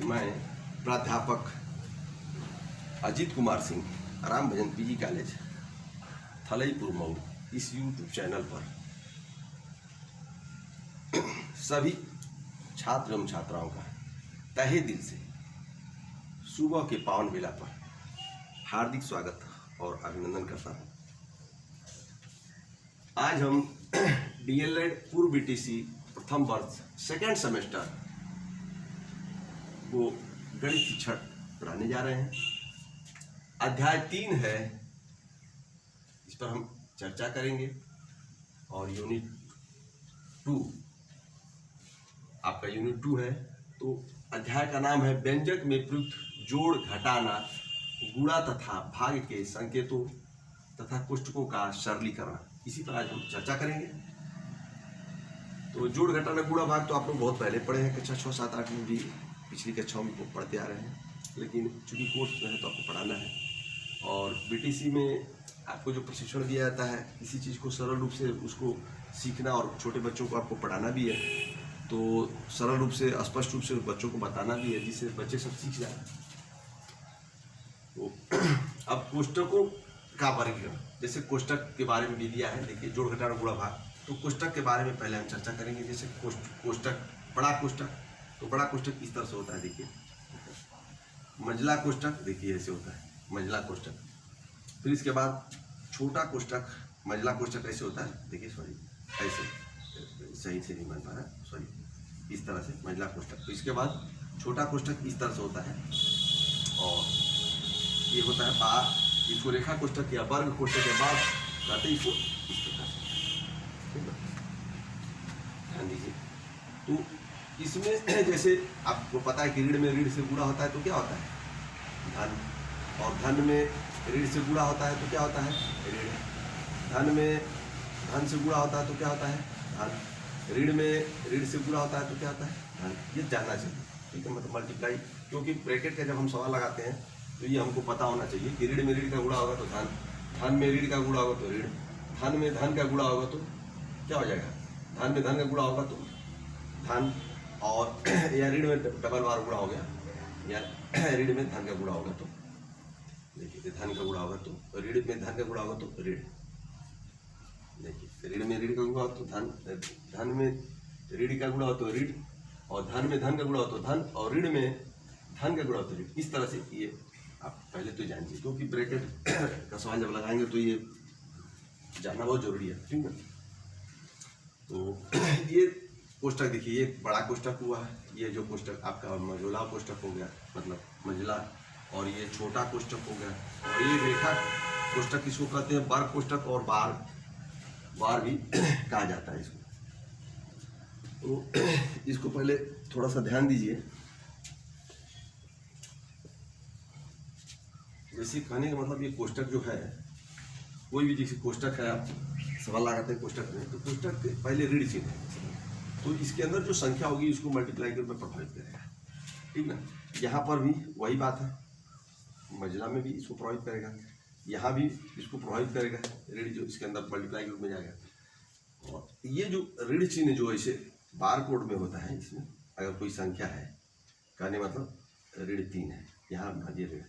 मैं प्राध्यापक अजीत कुमार सिंह, राम भजन PG college, थलईपुर Mau, इस यूट्यूब चैनल पर सभी छात्र एवं छात्राओं का तहे दिल से सुबह के पावन बेला पर हार्दिक स्वागत और अभिनंदन करता हूँ। आज हम डीएलएड पूर्व बीटीसी प्रथम वर्ष सेकेंड सेमेस्टर को गणित शिक्षण पढ़ाने जा रहे हैं। अध्याय 3 है, इस पर हम चर्चा करेंगे। और यूनिट 2 आपका यूनिट 2 है। तो अध्याय का नाम है व्यंजक में प्रयुक्त जोड़, घटाना, गुणा तथा भाग के संकेतों तथा कोष्ठकों का सरलीकरण। इसी पर आज हम चर्चा करेंगे। तो जोड़, घटाना, गुणा, भाग तो आप लोग बहुत पहले पढ़े हैं, कक्षा 6, 7, 8 में भी, पिछली कक्षाओं में पढ़ते आ रहे हैं। लेकिन चूंकि कोर्स में है तो आपको पढ़ाना है। और बीटीसी में आपको जो प्रशिक्षण दिया जाता है, किसी चीज़ को सरल रूप से उसको सीखना और छोटे बच्चों को आपको पढ़ाना भी है। तो सरल रूप से, स्पष्ट रूप से बच्चों को बताना भी है, जिससे बच्चे सब सीख जाए। तो अब कोष्ठकों का वर्गीकरण, जैसे कोष्ठक के बारे में भी दिया है। देखिए, जोड़, घटाना, गुणा, भाग। तो कोष्ठक के बारे में पहले हम चर्चा करेंगे। जैसे कोष्ठक, बड़ा कोष्ठक, तो बड़ा कोष्ठक इस तरह से होता है। देखिए, मंझला कोष्ठक, देखिए ऐसे होता है मंझला कोष्ठक। फिर इसके बाद छोटा कोष्ठक, मंझला कोष्ठक ऐसे होता है। देखिए, सॉरी, ऐसे सही से नहीं बन पा रहा, सॉरी, इस तरह से मंझला कोष्ठक। तो इसके बाद छोटा कोष्ठक इस तरह से होता है। और ये होता है बार, इसको रेखा कोष्ठक या वर्ग कोष्ठक या बार कहते हैं, इसको इस प्रकार से। ध्यान दीजिए। तो इसमें जैसे आपको पता है कि ऋण में ऋण से गुणा होता है तो क्या होता है? धन। और धन में ऋण से गुणा होता है तो क्या होता है? ऋण। धन में धन से गुणा होता है तो क्या होता है? धन। ऋण में ऋण से गुणा होता है तो क्या होता है? धन। ये जानना चाहिए, ठीक है। मतलब मल्टीप्लाई, क्योंकि ब्रैकेट का जब हम सवाल लगाते हैं तो ये हमको पता होना चाहिए कि ऋण में ऋण का गुणा होगा तो धन, धन में ऋण का गुणा होगा तो ऋण, धन में धन का गुणा होगा तो क्या हो जाएगा? धन में धन का गुणा होगा तो धन, और या ऋण में डबल बार गुणा हो गया, या ऋण में धन का गुणा होगा तो, देखिए, धन का गुणा होगा तो ऋण में धन का गुणा होगा तो ऋण। देखिए, ऋण में ऋण का गुणा हो तो धन, धन में ऋण का गुणा हो तो ऋण, और धन में धन का गुणा हो तो धन, और ऋण में धन का गुणा हो तो ऋण। इस तरह से ये आप पहले तो जानिए, क्योंकि ब्रैकेट का सवाल जब लगाएंगे तो ये जानना बहुत जरूरी है, ठीक है। तो ये कोष्ठक देखिए, ये बड़ा कोष्ठक हुआ है। ये जो कोष्ठक आपका मंझला कोष्ठक हो गया, मतलब मंझला, और ये छोटा कोष्ठक हो गया। और ये रेखा कोष्ठक इसको कहते हैं, वर्ग कोष्ठक, और बार भी कहा जाता है इसको। तो इसको पहले थोड़ा सा ध्यान दीजिए। जैसे कहने का मतलब, ये कोष्ठक जो है, कोई भी जैसे कोष्ठक है, आप सवाल लगाते हैं कोष्ठक में, तो कोष्ठक के पहले ऋण चिन्ह है, तो इसके अंदर जो संख्या होगी इसको मल्टीप्लाई के रूप में प्रभावित करेगा, ठीक ना। यहाँ पर भी वही बात है, मंझला में भी इसको प्रभावित करेगा, यहाँ भी इसको प्रभावित करेगा, ऋण जो इसके अंदर मल्टीप्लाई के रूप में जाएगा। और ये जो ऋण चिन्ह जो ऐसे बार कोड में होता है, इसमें अगर कोई संख्या है, कहने मतलब ऋण 3 है, यहाँ भाजिए ऋण,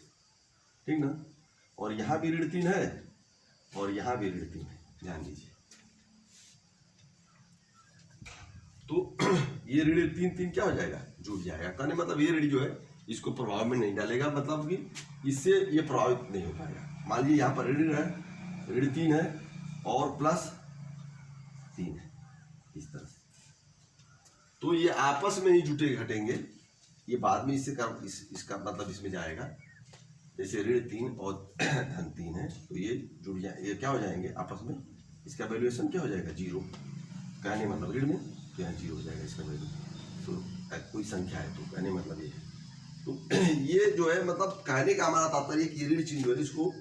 ठीक ना। और यहाँ भी ऋण 3 है, और यहाँ भी ऋण 3 है, ध्यान दीजिए। तो ये ऋण 3 क्या हो जाएगा? जुड़ जाएगा। कहने मतलब ये ऋण जो है इसको प्रभाव में नहीं डालेगा, मतलब कि इससे ये प्रभावित नहीं हो पाएगा। मान लीजिए यहाँ पर ऋण है, ऋण 3 है और प्लस 3 है, इस तरह से। तो ये आपस में ही जुटे घटेंगे, ये बाद में इसका मतलब इसमें जाएगा। जैसे ऋण 3 और धन 3 है, तो ये जुड़ जाए, ये क्या हो जाएंगे आपस में, इसका वैल्यूएशन क्या हो जाएगा? 0। कहने मतलब ऋण में तो यहाँ 0 हो जाएगा इसका वैल्यू। तो कोई संख्या है, तो कहने मतलब ये है। तो ये जो है, मतलब कहने का हमारा तात्पर्य कि ऋण चिन्ह जो है, इसको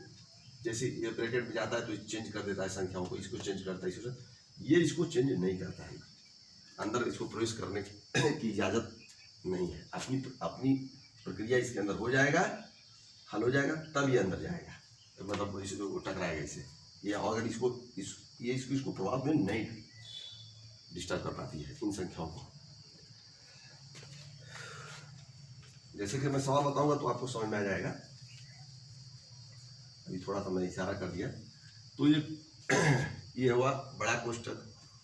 जैसे ये ब्रैकेट में जाता है तो चेंज कर देता है संख्याओं को, इसको चेंज करता है, ये इसको चेंज नहीं करता है। अंदर इसको प्रवेश करने की इजाज़त नहीं है। अपनी प्रक्रिया इसके अंदर हो जाएगा, हल हो जाएगा, तब ये अंदर जाएगा, तो मतलब इसको टकराएगा इसे। ये अगर इसको प्रभाव में नहीं डिस्टर्ब कर पाती है इन संख्याओं को। जैसे कि मैं सवाल बताऊंगा तो आपको समझ में आ जाएगा। अभी थोड़ा सा मैंने इशारा कर दिया। तो ये हुआ बड़ा कोष्टक,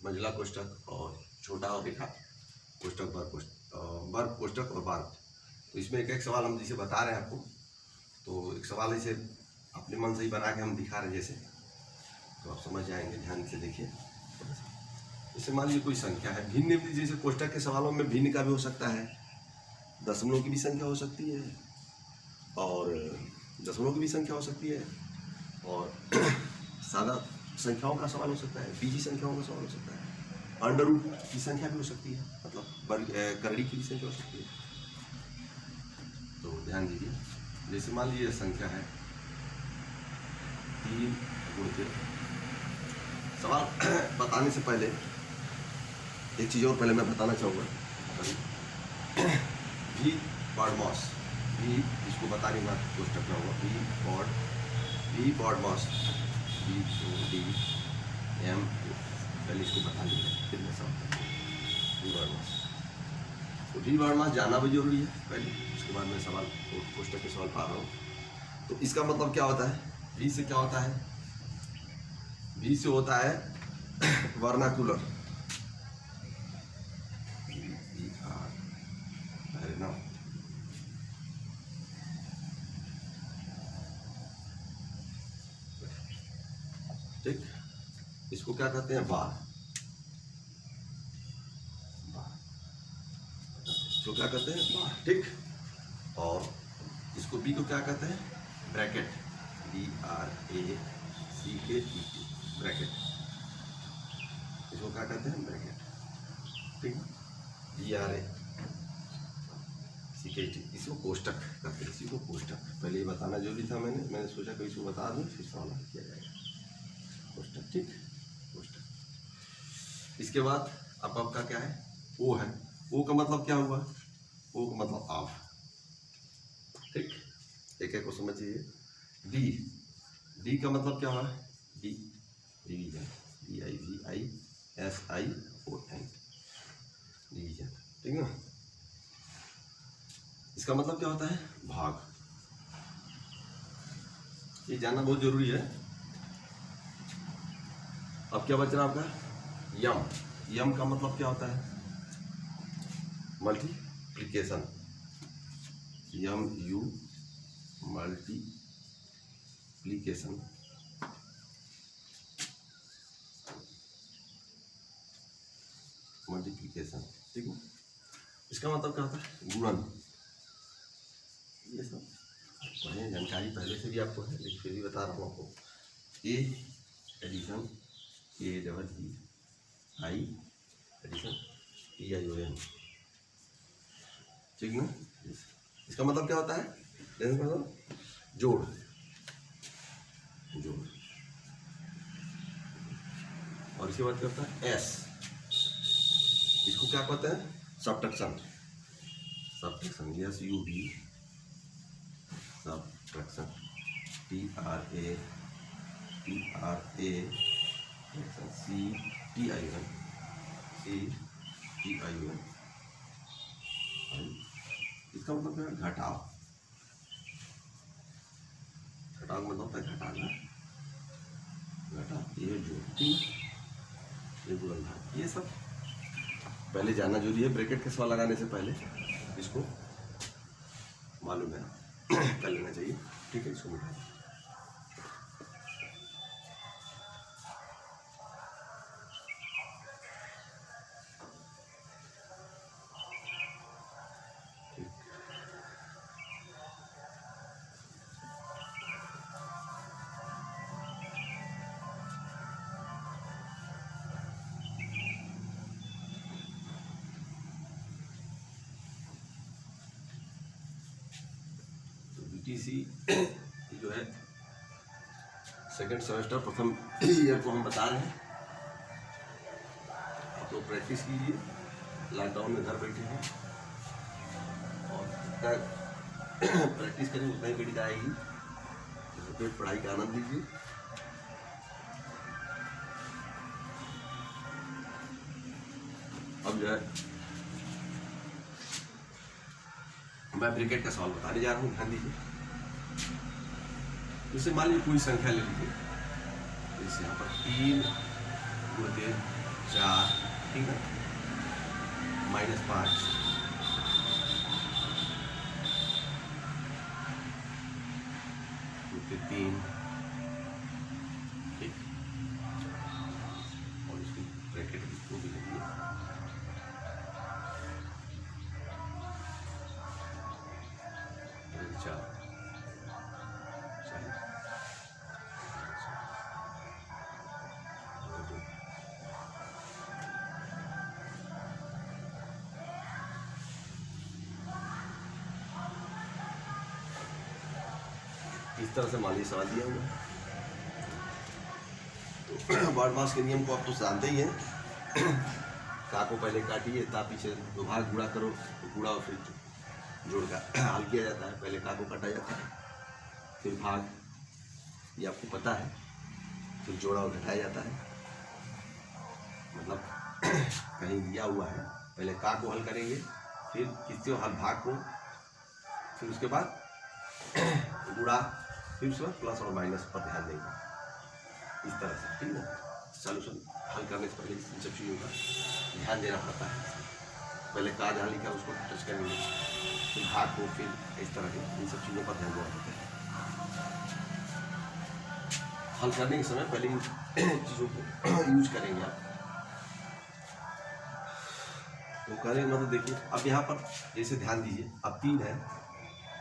मंझला कोष्टक और छोटा और रेखा कोष्टक, वर्ग कोष्टक और बार। तो इसमें एक एक सवाल हम जिसे बता रहे हैं आपको, तो एक सवाल इसे अपने मन से ही बना के हम दिखा रहे हैं जैसे, तो आप समझ जाएंगे। ध्यान से देखिए। जैसे मान लीजिए कोई संख्या है भिन्न, जैसे कोष्टक के सवालों में भिन्न का भी हो सकता है, दशमलव की भी संख्या हो सकती है और दशमलव की भी संख्या हो सकती है, और सादा संख्याओं का सवाल हो सकता है, बीजी संख्याओं का सवाल हो सकता है, अंडर रूट की संख्या भी हो सकती है, मतलब करड़ी की भी संख्या हो सकती है। तो ध्यान दीजिए, जैसे मान लीजिए संख्या है 3 गुणित, सवाल बताने से पहले एक चीज़ और पहले मैं बताना चाहूँगा। वी बॉडमॉस, वी इसको बताने के बाद कोष्टक में होगा वी बॉडमॉस, BODM, पहले इसको बता लीजिए फिर मैं समझता हूँ। वी बॉडमॉस, तो वी बॉडमॉस जानना भी जरूरी है पहले, उसके बाद मैं सवाल कोष्टक के सवाल पा रहा हूँ। तो इसका मतलब क्या होता है? वी से क्या होता है? वी से होता है वर्नाकुलर, ठीक। इसको क्या कहते हैं? बार। इसको क्या कहते हैं? बार, ठीक। और इसको बी को क्या कहते हैं? Bracket, BRACKET, bracket. इसको क्या कहते हैं? ब्रैकेट, ठीक। BRACKET, इसको कोष्टक कहते हैं, इसी को कोष्टक। पहले ये बताना जरूरी था, मैंने सोचा कि इसको बता दूं फिर सवाल किया जाएगा। कोष्टक, ठीक, कोष्टक। इसके बाद अब आपका क्या है? ओ है। ओ का मतलब क्या हुआ? ओ का मतलब ऑफ, ठीक। एक एक को समझिए। डी, डी का मतलब क्या हुआ? डी, डिवीजन, DIVISION, डिवीजन, ठीक है ना। इसका मतलब क्या होता है? भाग। ये जानना बहुत जरूरी है। अब क्या बच रहा आपका? यम, यम का मतलब क्या होता है? मल्टीप्लिकेशन, MU, मल्टीप्लिकेशन, मल्टीप्लिकेशन, ठीक है। इसका मतलब क्या होता है? गुणन। ये सब पढ़े, जानकारी पहले से भी आपको है, लेकिन फिर भी बता रहा हूँ आपको। ए एडिशन, ADDI एडिशन, TION, ठीक ना। इसका मतलब क्या होता है? मतलब जोड़, जोड़। और इसके बाद क्या होता है? एस, इसको क्या कहते हैं? Subtraction, subtraction, SUB, subtraction, TRA, CTION, इसका मतलब क्या है? घटाव, घटाव मतलब होता है घटाना, घटा, ये जोड़, ठीक, ये गुणनफल। ये सब पहले जानना जरूरी है, ब्रैकेट के सवाल लगाने से पहले इसको मालूम है कर लेना चाहिए, ठीक है। इसको मिटा, BTC जो है सेकेंड सेमेस्टर प्रथम ईयर को हम बता रहे हैं। आप लोग प्रैक्टिस कीजिए, लॉकडाउन में घर बैठे हैं और जितना प्रैक्टिस करें उतना ही गणित आएगी। तो पढ़ाई का आनंद लीजिए। अब जो है मैं ब्रैकेट का सवाल बताने जा रहा हूँ, ध्यान दीजिए। जैसे मान लीजिए कोई संख्या ले लीजिए, जैसे यहाँ पर 3 गुणित 4, ठीक है, -5 गुणित 3, ठीक, और इसकी ब्रैकेट इसको भी लेंगे, इस तरह से मान लीजिए सवाल दिया हुआ। तो बारमास के नियम को आप तो जानते ही हैं। का को पहले काटिए, ता पीछे दो भाग गुणा करो, तो गुणा और फिर जोड़ का हल किया जाता है। पहले का को काटा जाता है, फिर भाग, ये आपको पता है, फिर जोड़ा और घटाया जाता है। मतलब कहीं दिया हुआ है, पहले का को हल करेंगे, फिर किससे हल भाग को, फिर उसके बाद गुणा, फिर उसके बाद प्लस और माइनस पर ध्यान देंगे, इस तरह से, ठीक है। सॉल्यूशन हल करने से पहले इन सब चीज़ों का ध्यान देना पड़ता है। पहले का जहाँ लिखा है उसको टच करेंगे, फिर भाग को, फिर इस तरह के इन सब चीज़ों पर ध्यान देना पड़ता है। हल करने के समय पहले इन चीज़ों को यूज करेंगे आप। तो करेंगे मतलब देखिए, अब यहाँ पर जैसे ध्यान दीजिए, अब 3 है,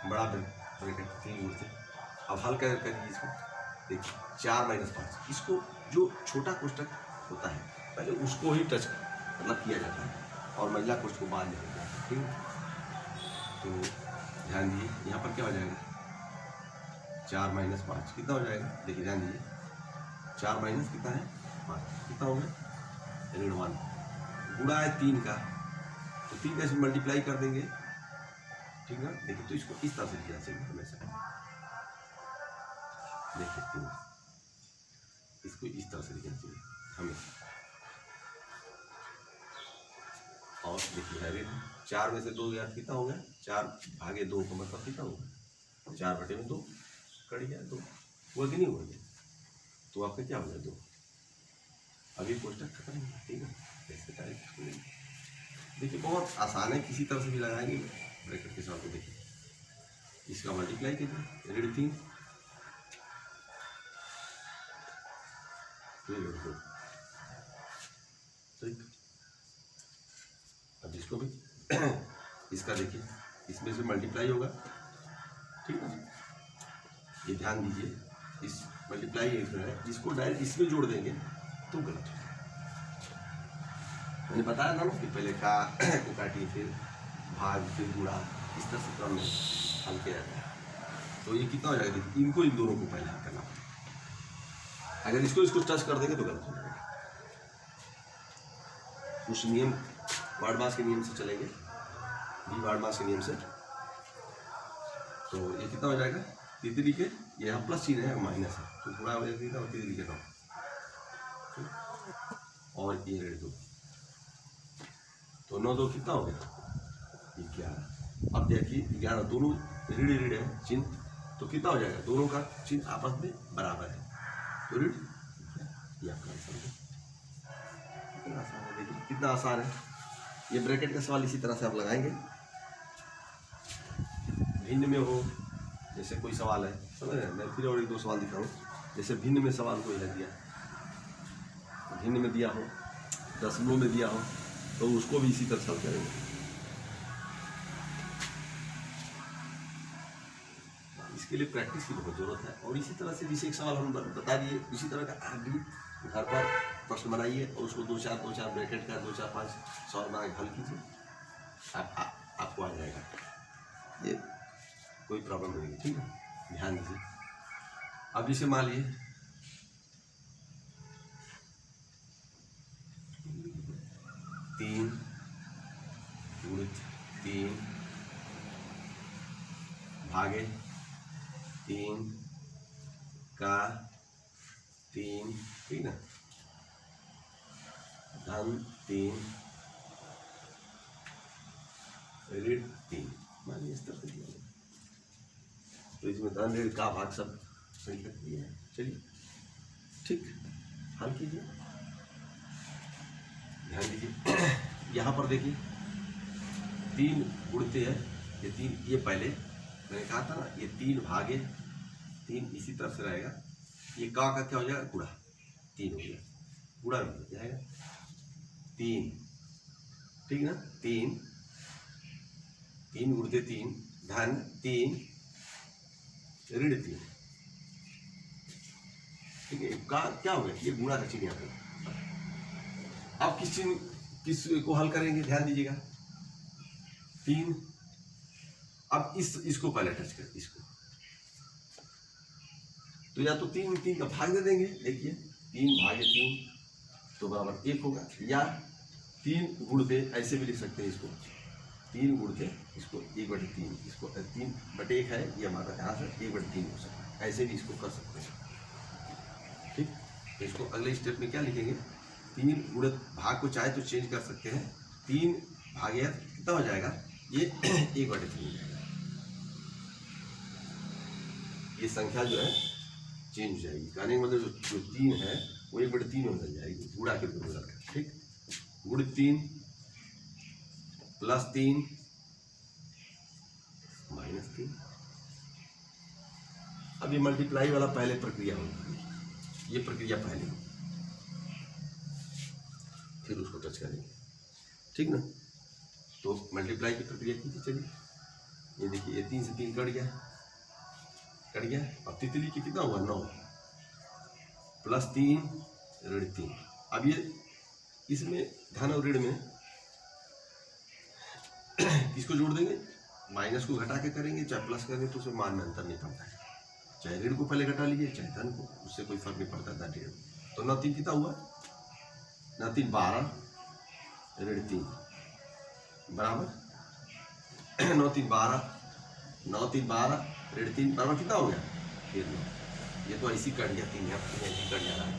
बड़ा ब्रैकेट 3 गुणित, अब हल करिए इसको, देखिए 4 - 5, इसको जो छोटा कोष्टक होता है पहले उसको ही टच मतलब किया जाता है, और महिला कोष्टक को बाद में होता है, ठीक है। तो ध्यान दीजिए, यहाँ पर क्या हो जाएगा, 4 - 5 कितना हो जाएगा, देखिए ध्यान दीजिए, 4 माइनस कितना है 5, कितना हो गया ऋण 1, गुणा है 3 का, तो 3 का इसमें मल्टीप्लाई कर देंगे, ठीक है। देखिए तो इसको इस तरह से लिखना चाहिए हमेशा, देखिए 3, इसको इस तरह से लिखना चाहिए हमेशा। और देखिए है 4 में से 2 गया, कितना हो गया, 4 भागे 2 का मतलब कितना होगा, 4/2 कट गया, 2 हुआ कि नहीं हुआ, तो आपका क्या हो गया 2। अभी कोष्टक खत्म है, ठीक है। ऐसे टाइप देखिए बहुत आसान है, किसी तरह से भी लगाएंगे ब्रैकेट के साथ। देखिए इसका मल्टीप्लाई कीजिए, ऋण 3 ठीक। अब इसको भी इसका देखिए, इसमें से मल्टीप्लाई होगा, ठीक है। ये ध्यान दीजिए, इस मल्टीप्लाई है, इसको डायरेक्ट इसमें जोड़ देंगे तो गलत है। मैंने बताया ना कि पहले का को काटिए, फिर भाग, फिर गुणा, इस तरह से क्रम में हल किया जाता है। तो ये कितना हो जाएगा, देखिए इनको इन दोनों को पहले हल करना पड़ेगा। अगर इसको टच कर देंगे तो गलत हो जाएगा। उस नियम बारमास के नियम से चलेंगे, भी बारमास के नियम से, तो ये कितना हो जाएगा, तितली के, ये यहाँ प्लस चिन्ह है, माइनस है, तो गुणा हो जाएगा, और तितली के 9, और ये ऋण 2, तो 9 2 कितना हो गया 11। अब देखिए 11, दोनों ऋण ऋण है चिन्ह, तो कितना हो जाएगा, दोनों का चिन्ह आपस में बराबर है, तो ऋण, ये आपका आंसर है। कितना आसान है, देखिए कितना आसान है। ये ब्रैकेट का सवाल इसी तरह से आप लगाएंगे। भिन्न में हो, जैसे कोई सवाल है, समझ रहे हैं, मैं फिर और 1 2 सवाल दिखाऊँ। जैसे भिन्न में सवाल कोई है दिया, भिन्न में दिया हो, दशमलव में दिया हो, तो उसको भी इसी तरह हल करेंगे। इसके लिए प्रैक्टिस की बहुत जरूरत है। और इसी तरह से जैसे एक सवाल हम बता दिए, इसी तरह का आप भी घर पर प्रश्न बनाइए, और उसको 2 4 ब्रैकेट का 2 4 5 सवाल बना के हल कीजिए, आपको आ जाएगा, ये कोई प्रॉब्लम नहीं है, ठीक है। ध्यान दीजिए, अब जैसे मान लीजिए 3 गुणित 3 भागे 3 का 3, ठीक ना, धन 3 ऋण 3, मानिए इस तरह से तो इसमें धन ऋण का भाग सब सही कर दिए हैं। चलिए ठीक, हल कीजिए, ध्यान दीजिए। यहाँ पर देखिए 3 उड़ते हैं, ये 3, ये पहले मैंने कहा था ना, ये 3 भागे 3 इसी तरफ से रहेगा, ये का क्या हो जाएगा, गुणा 3 हो गया, गुणा में हो जाएगा 3, ठीक ना, 3 उड़ते 3, धन 3 ऋण 3, ठीक है। का क्या हो गया, ये गुणा का चिन्ह यहाँ पे। अब किस को हल करेंगे, ध्यान दीजिएगा। 3, अब इसको पहले टच कर, इसको तो या तो 3 का भाग दे देंगे, देखिए 3 भागे 3 तो बराबर 1 होगा, या 3 गुणते ऐसे भी लिख सकते हैं इसको, 3 गुणते इसको 1/3, इसको 3/1 है, ये हमारा यहाँ से 1/3 हो सकता है, ऐसे भी इसको कर सकते हैं, ठीक। तो इसको अगले स्टेप में क्या लिखेंगे, 3 गुणित भाग को चाहे तो चेंज कर सकते हैं, 3 भागे कितना हो जाएगा, ये 1/3 हो जाएगा, ये संख्या जो है चेंज हो जाएगी, कहने का मतलब जो 3 है वो 1/3 में बदल जाएगी, गुणा के रूप में बदल कर, ठीक। गुणित 3 प्लस 3 माइनस 3। अब ये मल्टीप्लाई वाला पहले प्रक्रिया होगी, ये प्रक्रिया पहले हो, फिर उसको टच करेंगे, ठीक ना। तो मल्टीप्लाई की प्रक्रिया कीजिए, चलिए। ये देखिए, ये 3 से 3 कट गया, अब तितली की कितना हुआ, 9 प्लस 3 ऋण 3। अब ये इसमें धन और ऋण में किसको जोड़ देंगे, माइनस को घटा के करेंगे, चाहे प्लस करेंगे तो उसमें मान में अंतर नहीं पड़ता है, चाहे ऋण को पहले घटा लीजिए चाहे धन को, उससे कोई फर्क नहीं पड़ता धन ऋण। तो 9 3 कितना हुआ, 9 3 12 ऋण 3 बराबर 9 3 12 ऋण 3 बराबर कितना हो गया, फिर 9। ये तो ऐसी कट गया 3, यहाँ ऐसी कट जा रहा है,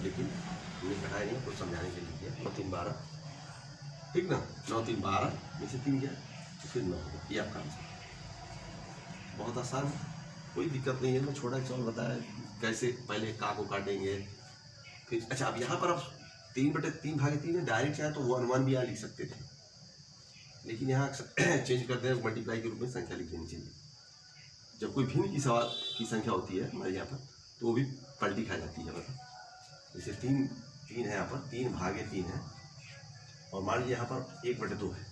लेकिन हमने कटाया नहीं, तो समझाने के लिए किया। 9 3 12, ठीक ना, 9 3 12 में से 3 गया तो फिर 9 हो गया, ये आपका आंसर। बहुत आसान है, कोई दिक्कत नहीं है, मैं छोटा सवाल बताया कैसे पहले का को काटेंगे, फिर अच्छा। अब यहाँ पर आप 3/3 भागे 3 है, डायरेक्ट चाहे तो 1 1 भी यहाँ लिख सकते थे, लेकिन यहाँ चेंज करते हैं, मल्टीप्लाई के रूप में संख्या लिख देनी चाहिए। जब कोई भिन्न की सवाल की संख्या होती है हमारे यहाँ पर, तो वो भी पलटी खा जाती है, मतलब जैसे 3 है यहाँ पर, 3 भागे 3 है, और मान लीजिए यहाँ पर 1/2 है,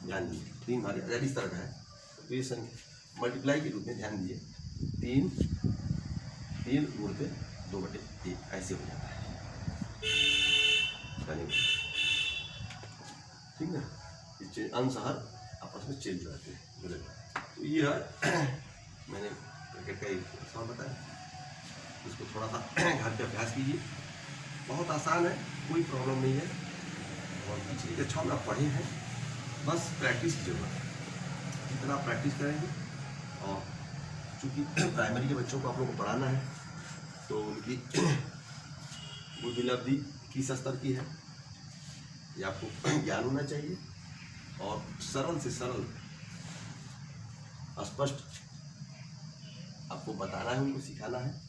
ध्यान दीजिए 3 भागे, अगर इस तरह का है तो ये संख्या मल्टीप्लाई के रूप में, ध्यान दीजिए 3 गुणते 2/1 ऐसे हो जाता है, ठीक ना। अंशहर आपस में चेंज हो जाते हैं। तो ये है मैंने ब्रैकेट का एक सवाल बताया, इसको थोड़ा सा घर पे अभ्यास कीजिए, बहुत आसान है, कोई प्रॉब्लम नहीं है, और पिछली कक्षा में आप पढ़े हैं, बस प्रैक्टिस की जरूरत है। जितना आप प्रैक्टिस करेंगे, और चूँकि प्राइमरी के बच्चों को आप लोग को पढ़ाना है, तो उनकी बुद्धिलब्धि किस स्तर की है ये आपको ज्ञान होना चाहिए, और सरल से सरल स्पष्ट आपको बताना है, उनको सिखाना है।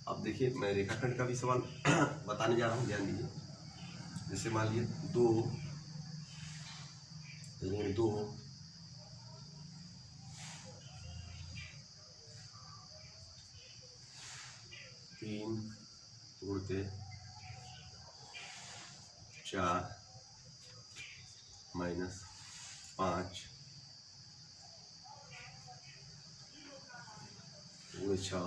अब देखिए, मैं रेखाखंड का भी सवाल बताने जा रहा हूँ, ध्यान दीजिए। जैसे मान लीजिए 2 ऋण 2 3 गुणते 4 माइनस 5 गुणे 6,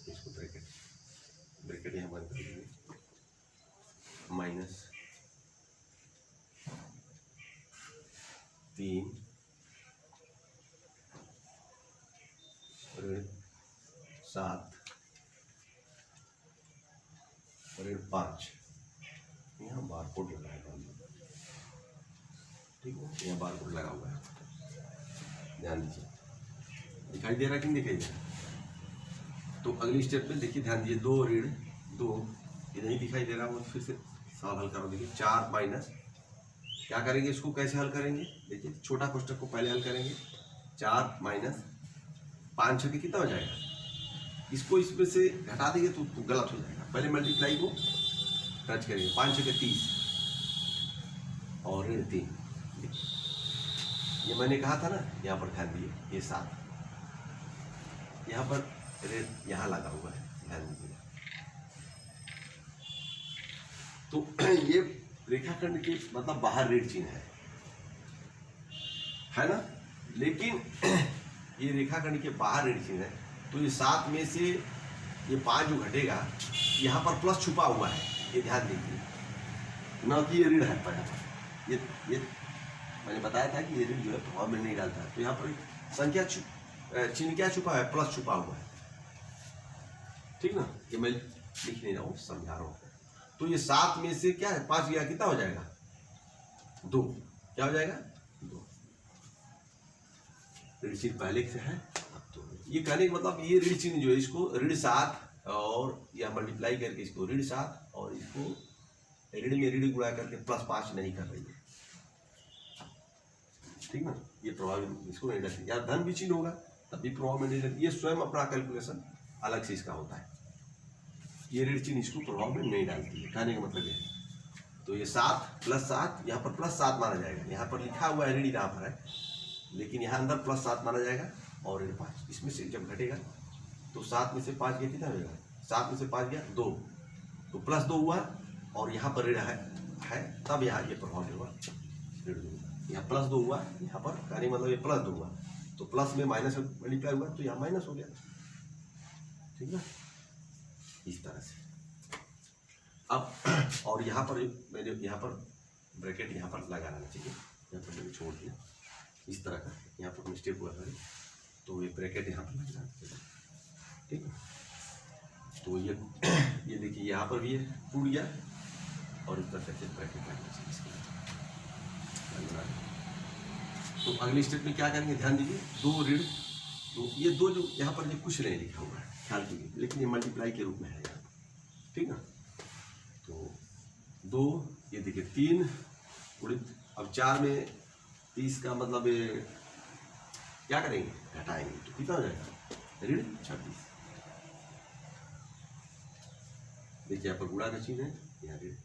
इसको ब्रैकेट यहाँ बंद कर दीजिए, माइनस 3 ऋण 7 ऋण 5, यहाँ बारकोड लगा है, ठीक है, यहाँ बारकोड लगा हुआ है, ध्यान दीजिए। दिखाई दे रहा है कि नहीं दिखाई दे रहा। तो अगली स्टेप में देखिए, ध्यान दीजिए, 2 ऋण 2, ये नहीं दिखाई दे रहा, वो फिर से सवाल हल करो। देखिए 4 माइनस क्या करेंगे, इसको कैसे हल करेंगे, देखिए छोटा कोष्टक को पहले हल करेंगे। 4 माइनस 5 छक्के कितना हो जाएगा, इसको इसमें से घटा देंगे तो गलत हो जाएगा। पहले मल्टीप्लाई को टच करेंगे, 5 छक्के 30 और ऋण 3। ये मैंने कहा था ना, यहाँ पर ध्यान दिए ये 7, यहाँ पर ऋण यहाँ लगा हुआ है, ध्यान दीजिएगा। तो ये रेखाखंड के मतलब बाहर ऋण चिन्ह है ना, लेकिन ये रेखाखंड के बाहर ऋण चिन्ह है। तो ये 7 में से ये 5 जो घटेगा, यहाँ पर प्लस छुपा हुआ है, ये ध्यान दीजिए, ना कि ये ऋण है पर यहाँ पर। ये मैंने बताया था कि ये ऋण जो है प्रभाव में नहीं डालता है। तो यहाँ पर संख्या चिन्ह क्या छुपा है, प्लस छुपा हुआ है, ठीक ना। ये मैं लिख नहीं रहा हूँ, समझा रहा हूँ। तो ये 7 में से क्या है, 5 गया, कितना हो जाएगा 2, क्या हो जाएगा 2। ऋण चिन्ह पहले से है, अब तो ये कहने का मतलब ये ऋण चिन्ह जो है, इसको ऋण 7 और या मल्टीप्लाई करके इसको ऋण 7 और इसको ऋण में ऋण गुणा करके +5 नहीं कर रही है, ठीक ना। ये प्रभाव इसको नहीं डालती। या धन भी चिन्ह होगा तब भी प्रभाव में नहीं डालती। ये स्वयं अपना कैलकुलेशन अलग से इसका होता है। ये ऋण चिन्ह इसको प्रभाव में नहीं डालती है, कहने का मतलब ये है। तो ये 7 + 7 यहाँ पर +7 माना जाएगा। यहाँ पर लिखा हुआ है ऋण यहाँ पर है, लेकिन यहाँ अंदर +7 माना जाएगा और ऋण 5। इसमें से जब घटेगा तो 7 में से 5 गया, कितना हो जाएगा, 7 में से 5 गया 2, तो +2 हुआ और यहाँ पर ऋण है तब यहाँ ये प्रभाव होगा ऋण 2। यहाँ +2 हुआ, यहाँ पर कहने मतलब ये +2 हुआ, तो प्लस में माइनस मल्टीप्लाई हुआ तो यहाँ माइनस हो गया, ठीक है। इस तरह से अब और यहाँ पर मेरे यहाँ पर ब्रैकेट यहाँ पर लगा रहना चाहिए, यहाँ पर मैंने छोड़ दिया इस तरह का, यहाँ पर मिस्टेक हुआ था, तो ये ब्रैकेट यहाँ पर लग जाना चाहिए, ठीक है। तो ये देखिए यहाँ पर भी है, टूट गया और इस तरह से ब्रैकेट लगना चाहिए इसके। तो अगले स्टेप में क्या करेंगे, ध्यान दीजिए, 2 ऋण, तो ये 2 जो यहाँ पर ये कुछ नहीं लिखा हुआ है, ख्याल कीजिए, लेकिन ये मल्टीप्लाई के रूप में है यहाँ, ठीक ना। तो 2 ये देखिए 3 गुणित, अब 4 में 30 का मतलब ये क्या करेंगे, घटाएंगे तो कितना हो जाएगा, ऋण 26। देखिए यहाँ पर गुणा का चिन्ह है, यहाँ ऋण,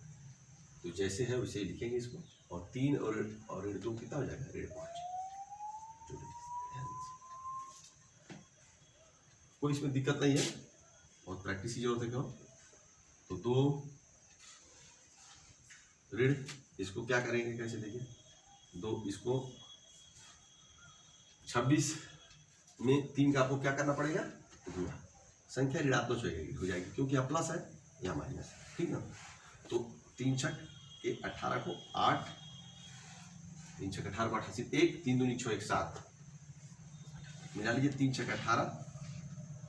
तो जैसे है वैसे ही लिखेंगे इसको। और 3 और ऋण 2 कितना हो जाएगा, ऋण 5। कोई इसमें दिक्कत नहीं है, बहुत प्रैक्टिस की जरूरत है क्यों। तो 2 ऋण, इसको क्या करेंगे, कैसे देखिए, 2 इसको 26 में 3 का आपको क्या करना पड़ेगा, गुणा, संख्या ऋणात्मक हो जाएगी क्योंकि यहाँ प्लस है यहाँ माइनस है, ठीक ना। तो 3 छक के 18 को 8, 3 छक 18 को 8 से 1, 3 दूनी 6 1 7 मिला लीजिए, 3 छक 18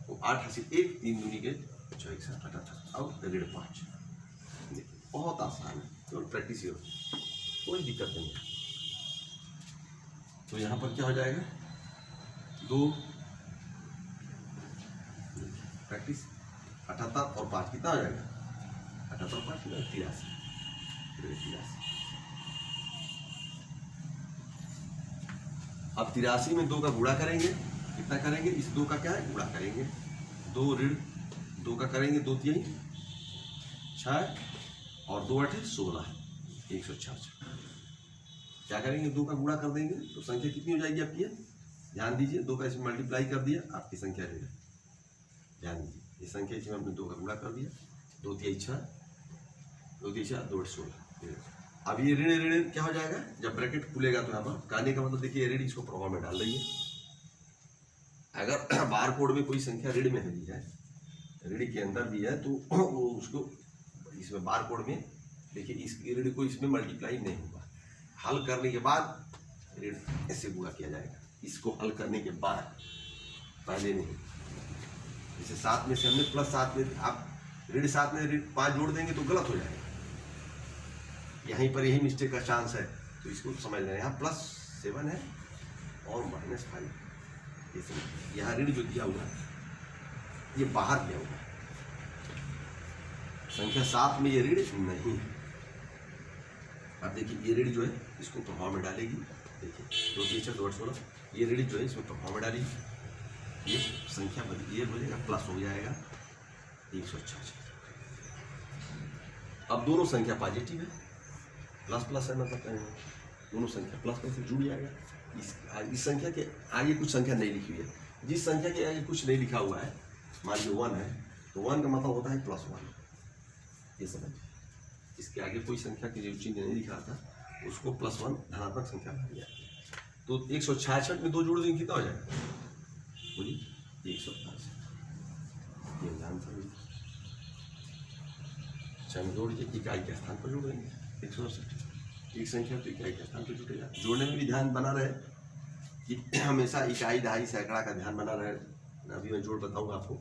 को 8 से 1, 3 दूनी के 6 1 7 18, अब ऋण 5। बहुत आसान है, तो प्रैक्टिस हो, कोई दिक्कत नहीं है। तो यहाँ पर क्या हो जाएगा, 2 प्रैक्टिस 78 और 5 कितना हो जाएगा, 78 और 5 83। अब 83 में 2 का गुणा करेंगे, कितना करेंगे, इस 2 का क्या है, गुणा करेंगे। 2 ऋण 2 का करेंगे, 2 3 6 और 2 8 16, 166। क्या करेंगे, 2 का गुणा कर देंगे तो संख्या कितनी हो जाएगी आपकी, ध्यान दीजिए, 2 का इसमें मल्टीप्लाई कर दिया, आपकी संख्या ऋण, ध्यान दीजिए, ये संख्या इसमें हमने 2 का गुणा कर दिया, 2 3 6 2 3 6 2 8 16। अब ये ऋण ऋण क्या हो जाएगा, जब ब्रैकेट खुलेगा तो यहाँ पर कहने का मतलब देखिए ऋण इसको प्रभाव में डाल रही है। अगर बार कोड में कोई संख्या ऋण में दी है, ऋण के अंदर भी है, तो वो उसको इसमें बार कोड में देखिए इस ऋण को इसमें मल्टीप्लाई नहीं होगा, हल करने के बाद ऋण ऐसे गुणा किया जाएगा, इसको हल करने के बाद, पहले नहीं। जैसे 7 में से हमने +7 में आप ऋण 7 में ऋण 5 जोड़ देंगे तो गलत हो जाएगा, यहीं पर यही मिस्टेक का चांस है, तो इसको समझ लें। यहाँ +7 है और -5, ये समझ, यहाँ ऋण जो दिया हुआ है ये बाहर दिया हुआ है, संख्या 7 में ये ऋण नहीं है, अब देखिए ये रेडी जो है इसको प्रभाव में डालेगी। देखिए 2 3 6 2 8 16, ये रेडी जो है इसमें प्रभाव में डालेगी। ये संख्या बदल ये हो जाएगा प्लस हो जाएगा 166। अब दोनों संख्या पॉजिटिव है, प्लस प्लस है, मतलब दोनों संख्या प्लस प्लस से जुड़ जाएगा। इस संख्या के आगे कुछ संख्या नहीं लिखी हुई है। जिस संख्या के आगे कुछ नहीं लिखा हुआ है, मान लीजिए 1 है तो 1 का मतलब होता है +1, ये समझ। इसके आगे कोई संख्या की जो चिन्ह नहीं लिखा था उसको +1 धनात्मक संख्या मानी जाती है। तो 166 में 2 जोड़ देंगे कितना हो जाएगा, बोलिए 165। ये ध्यान से में जोड़िए, इकाई के स्थान पर जोड़ेंगे 168। एक संख्या तो इकाई के स्थान पर जुटेगा। जोड़ने में भी ध्यान बना रहे कि हमेशा इकाई दहाई सैकड़ा का ध्यान बना रहे। अभी मैं जोड़ बताऊंगा आपको।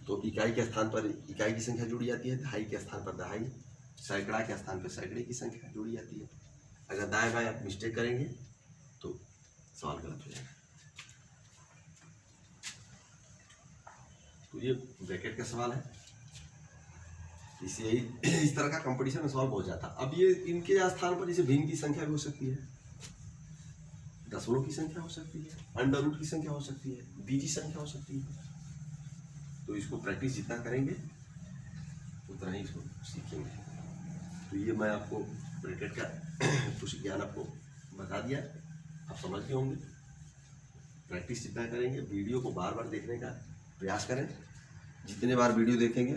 तो इकाई के स्थान पर इकाई की संख्या जुड़ी जाती है, दहाई के स्थान पर दहाई, सैकड़ा के स्थान पर सैकड़े की संख्या जुड़ी जाती है। अगर दाएं बाएं आप मिस्टेक करेंगे तो सवाल गलत हो जाएगा। तो ये ब्रैकेट का सवाल है। इसे इस तरह का कंपटीशन में सवाल हो जाता। अब ये इनके स्थान पर जैसे भिन्न की संख्या भी हो सकती है, दशमलव की संख्या हो सकती है, अंडर रूट की संख्या हो सकती है, बीजी संख्या हो सकती है। तो इसको प्रैक्टिस जितना करेंगे उतना ही इसको सीखेंगे। तो ये मैं आपको ब्रैकेट का कुछ ज्ञान आपको बता दिया, आप समझते होंगे। प्रैक्टिस जितना करेंगे, वीडियो को बार बार देखने का प्रयास करें। जितने बार वीडियो देखेंगे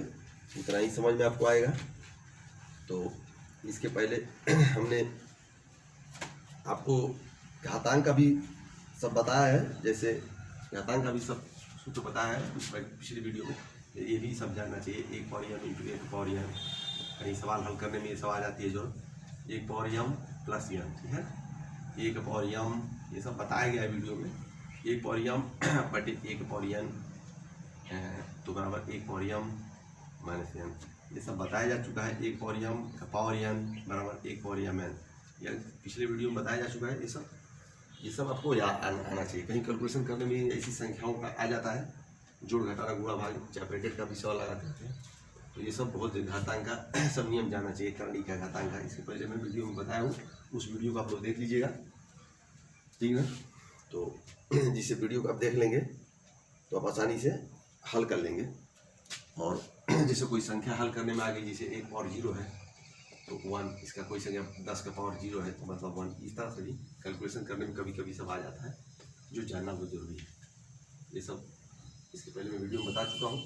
उतना ही समझ में आपको आएगा। तो इसके पहले हमने आपको घातांक का भी सब बताया है, जैसे घातांक का भी सब सूत्र बताया है पिछली वीडियो में। ये भी सब जानना चाहिए। 1 power m into 1 power m, कहीं सवाल हल करने में ये सवाल आती है जो 1 पावर m प्लस m, ठीक है। 1 पावर m ये सब बताया गया है वीडियो में। 1 पावर m बटे 1 पावर n तो बराबर 1 पावर m माइनस n, ये सब बताया जा चुका है। 1 पावर m का पावर n बराबर 1 पावर mn, यह पिछले वीडियो में बताया जा चुका है। ये सब आपको याद आना चाहिए। कहीं कैलकुलेशन करने में ऐसी संख्याओं का आ जाता है, जोड़ घटाना गुणा भाग, चाहे ब्रैकेट का भी सवाल लगाते हैं। तो ये सब बहुत घातांक का सब नियम जानना चाहिए, करणी का घातांक का। इसके पहले मैं वीडियो में बताया हूँ, उस वीडियो को आप लोग देख लीजिएगा, ठीक है। तो जिससे वीडियो को आप देख लेंगे तो आप आसानी से हल कर लेंगे। और जैसे कोई संख्या हल करने में आ गई, जैसे 1 पावर 0 है तो 1, इसका कोई संख्या 10 का पावर 0 है तो मतलब 1, इस तरह से भी कैलकुलेशन करने में कभी कभी सब आ जाता है, जो जानना बहुत जरूरी है। ये सब इसके पहले मैं वीडियो में बता चुका हूँ,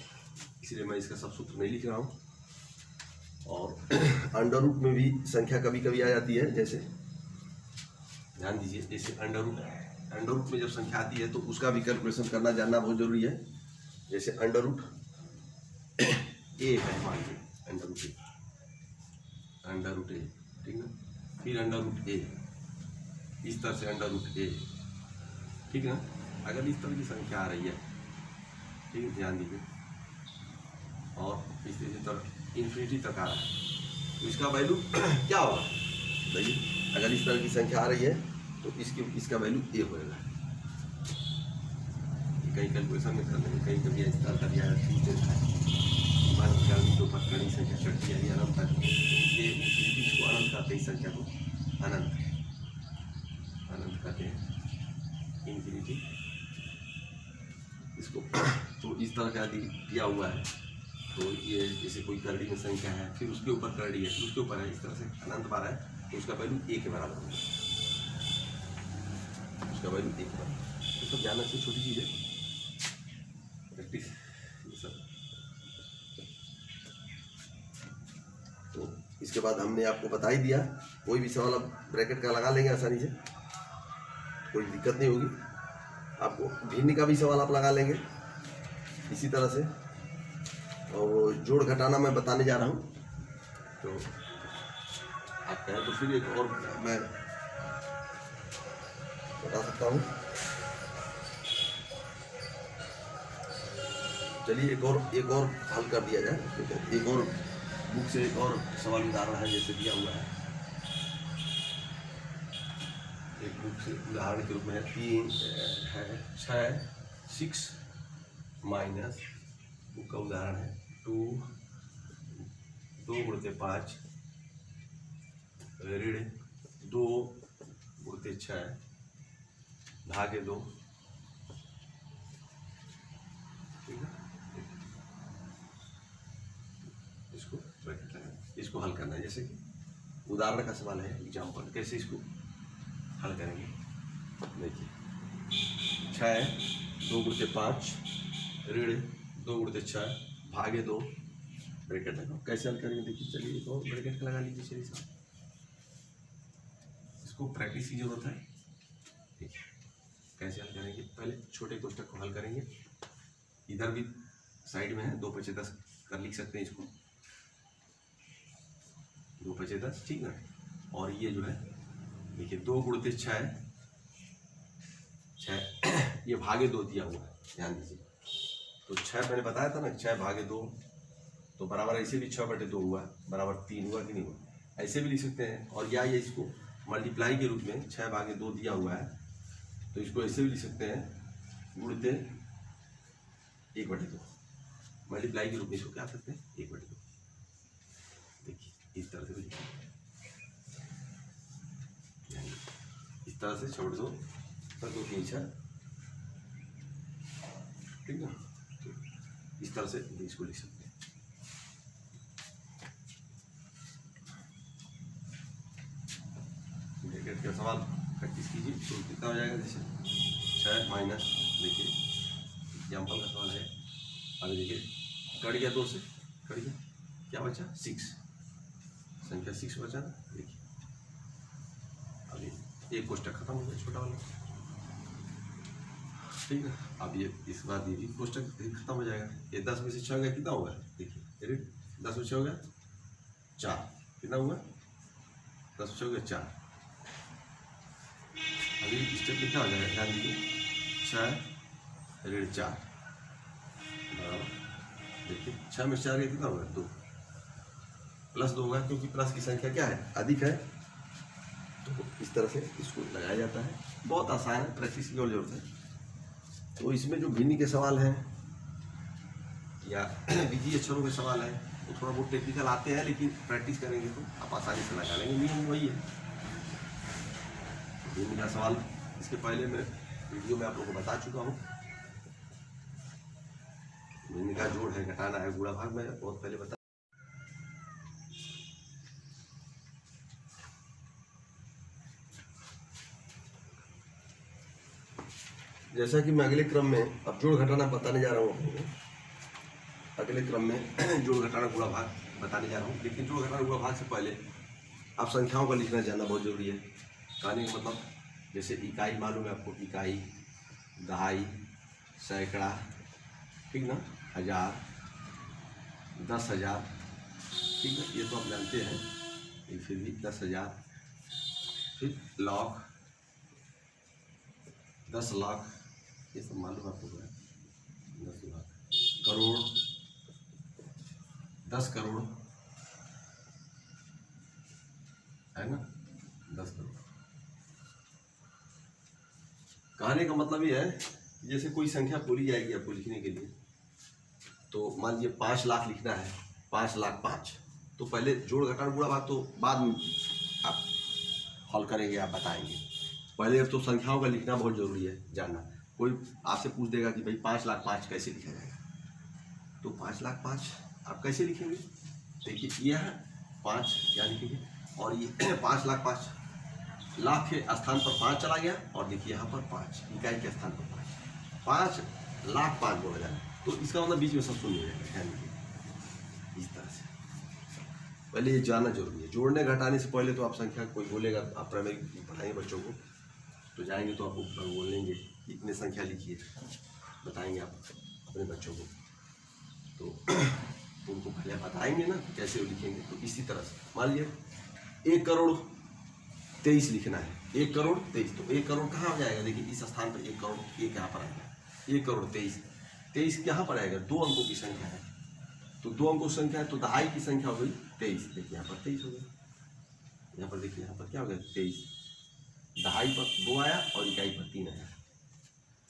इसलिए मैं इसका सब सूत्र नहीं लिख रहा हूँ। और अंडर रूट में भी संख्या कभी कभी आ जाती है, जैसे ध्यान दीजिए, जैसे अंडर रूट में जब संख्या आती है तो उसका भी कैलकुलेशन करना जानना बहुत जरूरी है। जैसे अंडर रूट ए है, मान लीजिए अंडर रूट ए, ठीक है। फिर अंडर रूट ए, इस तरह से अंडर रूट ए, ठीक है ना। अगर इस तरह की संख्या आ रही है, ठीक है, ध्यान दीजिए, और इसी तरह इन्फिनिटी तक आ रहा है तो इसका वैल्यू क्या होगा देखिए। अगर इस तरह की संख्या आ रही है तो इसका वैल्यू ए होगा। कहीं कैलकुलेशन में करने में कहीं कभी इस तरह का दिया तो कड़ी संख्या चढ़ती है अनंत तक, ये इसको अनंत कहते हैं, संख्या को अनंत कहते हैं, इन्फिनिटी इसको। तो इस तरह का यदि दिया हुआ है तो ये जैसे कोई करड़ी में संख्या है, फिर उसके ऊपर करड़ी है, फिर उसके ऊपर है, इस तरह से अनंत बार है तो उसका वैल्यू ए के बराबर होगा, उसका वैल्यू ए के बराबर। तो सब जानना चाहिए, छोटी चीज़ है, प्रैक्टिस ये सब। तो इसके बाद हमने आपको बता ही दिया, कोई भी सवाल आप ब्रैकेट का लगा लेंगे आसानी से, कोई दिक्कत नहीं होगी। आपको भिन्न का भी सवाल आप लगा लेंगे इसी तरह से। और जोड़ घटाना मैं बताने जा रहा हूँ, तो आप कहें तो फिर एक और मैं बता सकता हूँ। चलिए एक और हल कर दिया जाए। एक और बुक से एक और सवाल उदाहरण है, जैसे दिया हुआ है एक बुक से उदाहरण के रूप में है 3 है 6 6 माइनस, बुक का उदाहरण है 2 × 5 ऋण 2 गुणित 6 भागे 2, ठीक है। इसको ब्रैकेट लगाना, इसको हल करना है। जैसे कि उदाहरण का सवाल है, एग्जाम्पल, कैसे इसको हल करेंगे। देखिए 6 2 गुणित 5 ऋण 2 गुणित 6 भागे 2 ब्रैकेट लगाओ। कैसे हल करेंगे देखिए, चलिए तो ब्रैकेट लगा लीजिए। चलिए साहब, इसको प्रैक्टिस की जरूरत है। देखिए कैसे हल करेंगे, पहले छोटे कोष्ठक को हल करेंगे। इधर भी साइड में है 2 5 10 कर लिख सकते हैं इसको, 2 5 10, ठीक ना। और ये जो है देखिए 2 गुणित 6 ये भागे 2 दिया हुआ है, ध्यान दीजिए। तो 6 मैंने बताया था ना, 6 भागे 2, तो बराबर ऐसे भी 6/2 हुआ, बराबर 3 हुआ कि नहीं हुआ। ऐसे भी लिख सकते हैं। और या ये इसको मल्टीप्लाई के रूप में 6 भागे 2 दिया हुआ है, तो इसको ऐसे भी लिख सकते हैं गुणित 1/2। मल्टीप्लाई के रूप में इसको क्या सकते हैं 1/2। देखिए इस तरह से भी लिखिए, इस तरह से 6/2 पर 2 3 6, ठीक ना। इस तरह से इसको लिख सकते हैं। ब्रैकेट का सवाल प्रैक्टिस कीजिए तो कितना हो जाएगा। जैसे 6 माइनस, देखिए एग्जाम्पल का सवाल है। अभी देखिए कट गया 2 से, कट गया, क्या बचा 6, संख्या 6 बचा ना। देखिए अभी एक कोष्ठक खत्म हो गया, छोटा वाला, ठीक है। अब ये इस बार ये भी कोष्ठक खत्म हो जाएगा। ये 10 में से 6 गया, कितना होगा देखिए, 10 में 6 हो गया 4, कितना हुआ 10 में 6 हो गया 4। अभी स्टेप में क्या हो जाएगा, ध्यान दीजिए, 6 ऋण 4 बराबर, देखिए 6 में 4 कितना होगा 2, प्लस 2 होगा क्योंकि प्लस की संख्या क्या है, अधिक है। तो इस तरह से इसको लगाया जाता है। बहुत आसान है, प्रैक्टिस की और जरूरत है। तो इसमें जो भिन्न के सवाल हैं या विधि अक्षरों के सवाल हैं, वो थोड़ा बहुत टेक्निकल आते हैं, लेकिन प्रैक्टिस करेंगे तो आप आसानी से लगा लेंगे। नियम वही है। भिन्न का सवाल इसके पहले मैं वीडियो में आप लोगों को बता चुका हूँ। भिन्न का जोड़ है, घटाना है, गुणा भाग में बहुत पहले बता। जैसा कि मैं अगले क्रम में अब जोड़ घटाना बताने जा रहा हूँ। अगले क्रम में जोड़ घटाना गुणा भाग बताने जा रहा हूँ। लेकिन जोड़ घटाना गुणा भाग से पहले आप संख्याओं का लिखना जानना बहुत जरूरी है। कहने का मतलब, जैसे इकाई मालूम है आपको, इकाई, दहाई, सैकड़ा, ठीक ना, 1000, 10,000, ठीक है, ये तो आप जानते हैं। फिर भी 10,000, फिर लाख, 10 लाख, ये सब मालूम आपको है। 10 लाख, करोड़, 10 करोड़, है ना, 10 करोड़। कहने का मतलब ये है, जैसे कोई संख्या बोली जाएगी आपको लिखने के लिए, तो मान लीजिए 5 लाख लिखना है, 5 लाख 5, तो पहले जोड़ घटाना गुणा भाग तो बाद में आप हल करेंगे, आप बताएंगे। पहले तो संख्याओं का लिखना बहुत जरूरी है जानना। कोई आपसे पूछ देगा कि भाई 5 लाख 5 कैसे लिखा जाएगा, तो 5 लाख 5 आप कैसे लिखेंगे। देखिए ये है 5 यहाँ लिखेंगे, और ये 5 लाख 5, लाख के स्थान पर 5 चला गया, और देखिए यहाँ पर 5, इकाई के स्थान पर 5 लाख 5 बोला जाए, तो इसका मतलब बीच में सब शून्य हो जाएगा। ध्यान दीजिए, इस तरह से पहले ये जानना जरूरी है। जोड़ने घटाने से पहले तो आप संख्या, कोई बोलेगा, आप प्राइमरी पढ़ाएंगे बच्चों को, तो जाएंगे तो आपको बोलेंगे इतने संख्या लिखिए, बताएंगे आप अपने बच्चों को, तो उनको पहले बताएंगे ना कैसे वो लिखेंगे। तो इसी तरह से मान लीजिए 1 करोड़ 23 लिखना है, 1 करोड़ 23, तो 1 करोड़ कहाँ आ जाएगा, देखिए इस स्थान पर 1 करोड़, ये कहाँ पर आएगा, 1 करोड़ 23, 23 कहाँ पर आएगा, 2 अंकों की संख्या है, तो 2 अंकों की संख्या है, तो दहाई की संख्या हो गई 23। देखिए यहाँ पर 23 हो गया, यहाँ पर देखिए यहाँ पर क्या हो गया 23, दहाई पर 2 आया और इकाई पर 3 आया,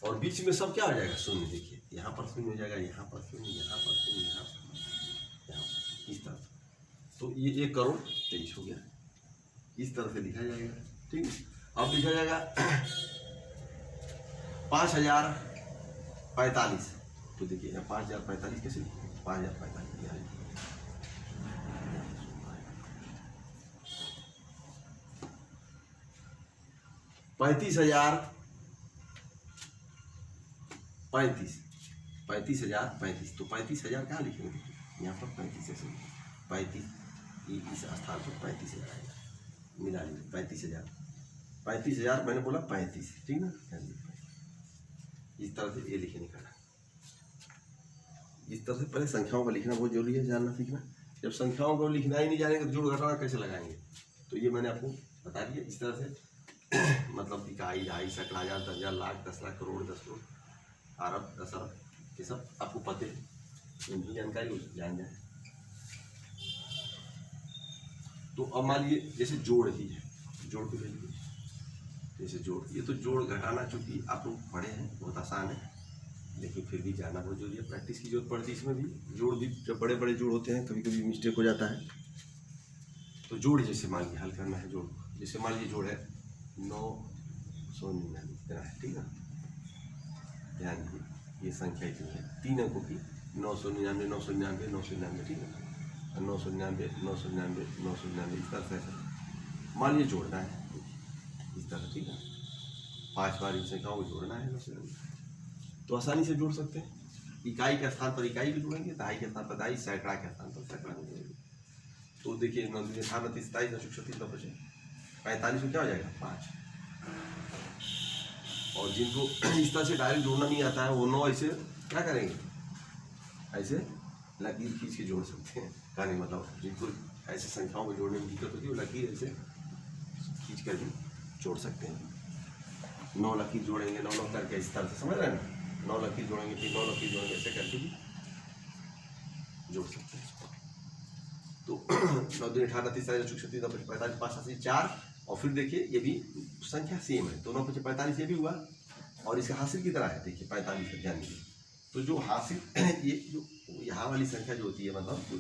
और बीच में सब क्या हो जाएगा शून्य। देखिए यहाँ पर शून्य हो जाएगा, यहाँ पर शून्य, यहाँ पर शून्य, यहाँ पर, इस तरह। तो ये 1 करोड़ 23 हो गया, इस तरह से लिखा जाएगा। ठीक है, अब लिखा जाएगा 5045। तो देखिए 5045 कैसे लिखेंगे, 5045 यहाँ 35,035 तो 35,000 कहाँ लिखेंगे, यहाँ पर 35 ऐसे 35 इस स्थान पर 35,000 आएगा, मिला लीजिए 35,000 मैंने बोला 35, ठीक ना। इस तरह से ये लिखे निकाला। इस तरह से पहले संख्याओं को लिखना बहुत जरूरी है, जानना सीखना। जब संख्याओं को लिखना ही नहीं जानेंगे तो जोड़ घटाना कैसे लगाएंगे, तो ये मैंने आपको बता दिया। इस तरह से मतलब इकाई, दहाई, सैकड़ा, हजार, 10,000, लाख, 10 लाख, करोड़, 10 करोड़, अरब, 10 अरब, ये सब आपको पते इनकी जानकारी जान जाए। तो अब मान लीजिए जैसे जोड़ ही है, जोड़ को ले लीजिए, जैसे जोड़, ये तो जोड़ घटाना चूंकि आप लोग पढ़े हैं बहुत आसान है, लेकिन फिर भी जानना बहुत जरूरी है, प्रैक्टिस की जरूरत पड़ती है इसमें भी। जोड़ भी जब बड़े बड़े जोड़ होते हैं कभी कभी मिस्टेक हो जाता है। तो जोड़ जैसे मान लीजिए हल करना है, जोड़ जैसे मान लीजिए जोड़ है 999 इतना है, ठीक है। ध्यान दीजिए ये संख्या इतनी है, 3 अंकों की, 999 999 999, ठीक है, 999 999 999 इस तरह से मान लीजिए जोड़ना है इस तरह, ठीक है। 5 बार इन संख्याओं को जोड़ना है 999, तो आसानी से जोड़ सकते हैं। इकाई के स्थान पर इकाई भी जोड़ेंगे, दहाई के स्थान पर दहाई, सैकड़ा के स्थान पर सैकड़ा भी जोड़ेंगे। तो देखिए 28 27 36 बचे 45 में क्या हो जाएगा 5। और जिनको इस तरह से डायरेक्ट जोड़ना नहीं आता है वो 9 ऐसे क्या करेंगे, ऐसे लकीर खींच के जोड़ सकते हैं। कहने मतलब जिनको ऐसे संख्याओं को जोड़ने में दिक्कत होती है वो लकीर ऐसे खींच कर भी जोड़ सकते हैं। 9 लकीर जोड़ेंगे, 9 9 करके इस तरह से, समझ रहे हैं ना, 9 लकीर जोड़ेंगे, फिर 9 लकीर जोड़ेंगे, ऐसे करके भी जोड़ सकते हैं इसको। तो 9 2 18 30 36 45 5 80 4, और फिर देखिए ये भी संख्या सेम है, दोनों 45 ये भी हुआ, और इसका हासिल की तरह है, देखिए 45 का ध्यान दीजिए। तो जो हासिल ये जो यहाँ वाली संख्या जो होती है, मतलब जो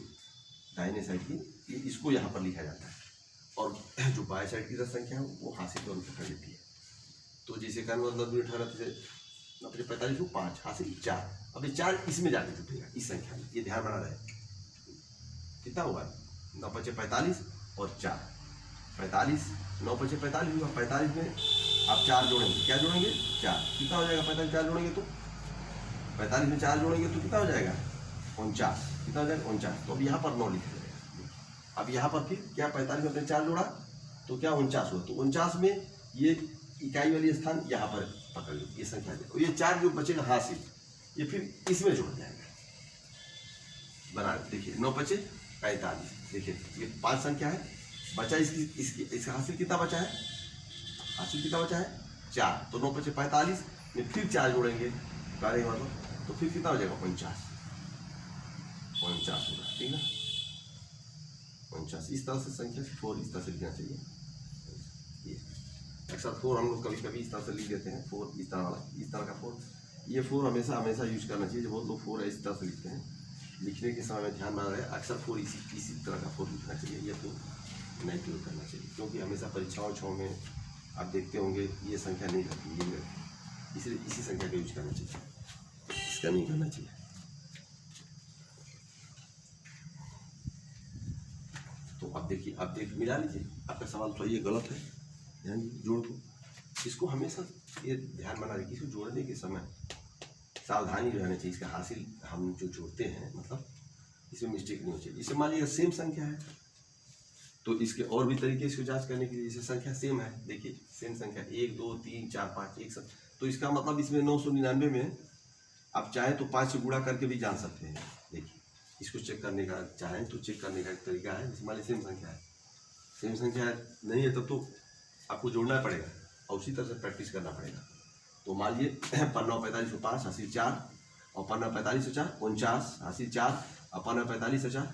दाहिने साइड की, ये इसको यहाँ पर लिखा जाता है, और जो बाएं साइड की तरफ संख्या है वो हासिल के रूप में कर देती है। तो जैसे कहना 9 2 18 45 को 5 हासिल 4, अब ये 4 इसमें जाके जुटेगा इस संख्या में, ये ध्यान बना रहे। कितना हुआ 9 5 45 और 4 45, 9 5 45 हुआ, 45 में आप 4 जोड़ेंगे, क्या जोड़ेंगे 4, कितना हो जाएगा 45 4 जोड़ेंगे तो 45 में 4 जोड़ेंगे तो कितना हो जाएगा 49, कितना हो जाएगा 49। तो अब यहाँ पर 9 लिखा जाएगा। अब यहाँ पर फिर क्या 45 में अपने 4 जोड़ा तो क्या 49 हुआ, तो 49 में ये इकाई वाली स्थान यहाँ पर पकड़ लो, ये संख्या देखो, ये 4 जो बचेगा हासिल ये फिर इसमें जोड़ जाएगा। बना देखिए 9 5 45, देखिए ये 5 संख्या है, बचा इसका हासिल कितना बचा है, हासिल कितना बचा है 4, तो 9 5 45 में फिर 4 जोड़ेंगे, मतलब तो फिर कितना हो जाएगा 49 होगा, ठीक है 49। इस तरह से संख्या 4 इस तरह से लिखना चाहिए। ये अक्सर 4 हम लोग कभी कभी इस तरह से लिख देते हैं, 4 इस तरह वाला, इस तरह का 4, ये 4 हमेशा यूज करना चाहिए। जो बहुत लोग 4 इस तरह से लिखते हैं, लिखने के समय में ध्यान बना रहे, अक्सर 4 इसी तरह का 4 लिखना चाहिए, ये तो नहीं प्रयोग करना चाहिए, क्योंकि हमेशा परीक्षाओं में आप देखते होंगे ये संख्या नहीं लगती, ये लगती, इसलिए इसी संख्या का यूज करना चाहिए, इसका नहीं करना चाहिए। तो अब देखिए, अब मिला लीजिए, आपका सवाल तो ये गलत है, ध्यान दीजिए जोड़ को, इसको हमेशा ये ध्यान बना रखिए, इसको जोड़ने के समय सावधानी रहना चाहिए। इसका हासिल हम जो जोड़ते हैं मतलब इसमें मिस्टेक नहीं होनी चाहिए। इसे मान लीजिए सेम संख्या है तो इसके और भी तरीके इसको जांच करने के लिए, जैसे संख्या सेम है, देखिए सेम संख्या 1 2 3 4 5 एक सब, तो इसका मतलब इसमें 999 में आप चाहे तो 5 से गुणा करके भी जान सकते हैं। देखिए इसको चेक करने का चाहें तो चेक करने का एक तरीका है, जैसे मान लीजिए सेम संख्या है, सेम संख्या नहीं है तब तो आपको जोड़ना पड़ेगा और उसी तरह से प्रैक्टिस करना पड़ेगा। तो मान लीजिए 9 45 5 हासिल 4, और 9 45 4 49 हासिल 4, और 9 45 4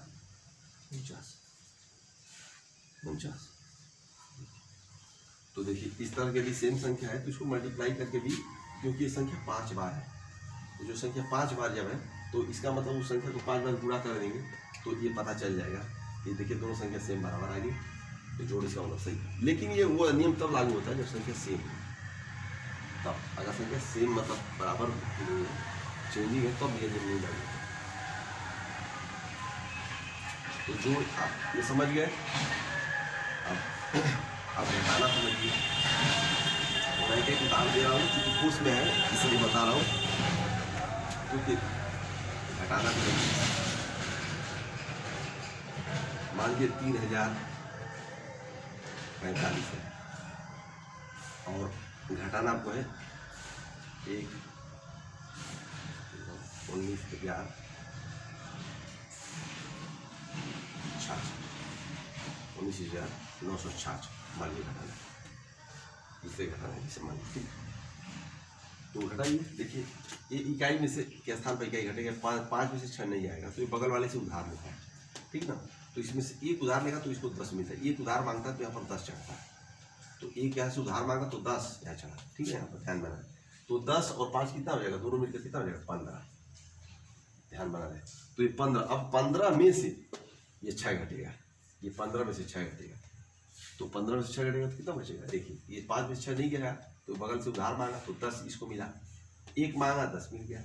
49। तो देखिए इस तरह के भी सेम संख्या है तो इसको मल्टीप्लाई करके भी, क्योंकि ये संख्या 5 बार है, तो जो संख्या 5 बार जब है तो इसका मतलब उस संख्या को 5 बार गुणा कर देंगे तो ये पता चल जाएगा। ये देखिए दोनों संख्या सेम बराबर आ गई, तो जोड़ इसका मतलब सही। लेकिन ये वो नियम तब लागू होता है जब संख्या सेम हो, तब अगर संख्या सेम मतलब बराबर चेंजिंग है तब ये नियम नहीं लागू होता। तो जोड़ आप ये समझ गए। अब घटाना समझिए। मैं एक उदाहरण दे रहा हूँ क्योंकि कोर्स में है इसलिए बता रहा हूँ, क्योंकि घटाना समझिए। मान लीजिए 3045 है और घटाना आपको है 19,966 मान लीजिए घटाना, इसे घटाना है, इसे मान लीजिए। तो घटाइए, देखिए ये इकाई में से के स्थान पर इकाई घटेगा, 5 में से 6 नहीं आएगा, तो ये बगल वाले से उधार लेता है, ठीक ना। तो इसमें से एक उधार लेगा तो इसको 10 मिलता है, एक उधार मांगता है तो यहाँ पर 10 चढ़ता है। तो एक यहाँ से उधार मांगा तो 10 यहाँ चढ़ा, ठीक है, यहाँ पर ध्यान बना। तो 10 और 5 कितना हो जाएगा, दोनों मिलकर कितना हो जाएगा, 15। ध्यान बना रहे। तो ये 15, अब 15 में से ये 6 घटेगा, ये 15 में से 6 घटेगा, तो 15 में से 6 घटेगा तो कितना बचेगा, देखिए ये 5 में से 6 नहीं गया, तो बगल से उधार मांगा तो 10 इसको मिला, एक मांगा 10 मिल गया,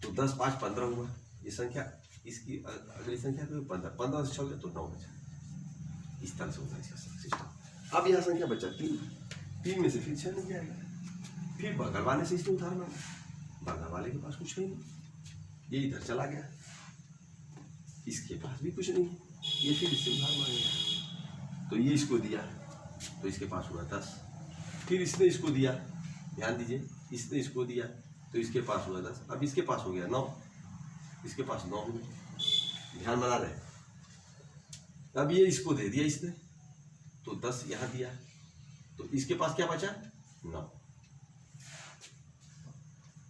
तो 10 5 15 हुआ। ये संख्या इसकी अगली संख्या तो 15 से 6 हो गया तो 9 बचा। इस तरह से होता है इसका सिस्टम। अब यह संख्या बचा 3 में से फिर 6 नहीं जाएगा, फिर बगल वाले से इसने उधार मांगा, बगल वाले के पास कुछ नहीं, ये इधर चला गया, इसके पास भी कुछ नहीं, ये फिर इससे उधार मांगेगा, तो ये इसको दिया तो इसके पास हुआ 10, फिर इसने इसको दिया, ध्यान दीजिए, इसने इसको दिया तो इसके पास हुआ 10, अब इसके पास हो गया 9, इसके पास 9 हुए, ध्यान बना रहे। अब ये इसको दे दिया इसने तो 10 यहाँ दिया, तो इसके पास क्या बचा, 9,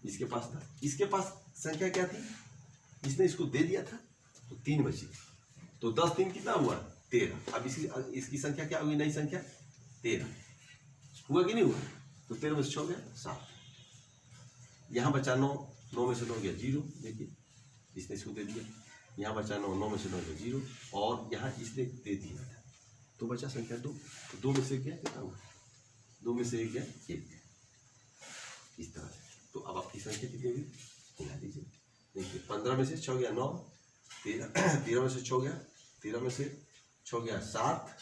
इसके पास 10, इसके पास संख्या क्या थी, इसने इसको दे दिया था तो 3 बची, तो 10 3 कितना हुआ, 13। अब इसकी संख्या क्या हुई, नई संख्या 13 हुआ कि नहीं हुआ, तो 13 में से 6 हो गया 7, यहाँ बचा 9, 9 में से 9 गया 0, देखिए इसने इसको दे दिया, यहाँ बचा 9, 9 में से 9 गया 0, और यहाँ इसने दे दिया था तो बचा संख्या 2, तो 2 में से गया कितना हुआ, 2 में से 1 गया 1, इस तरह से। तो अब आपकी संख्या कितनी हुई, मिला दीजिए, देखिए 15 में से 6 गया 9, 13 में से 6 गया, 13 में से 6 गया 7,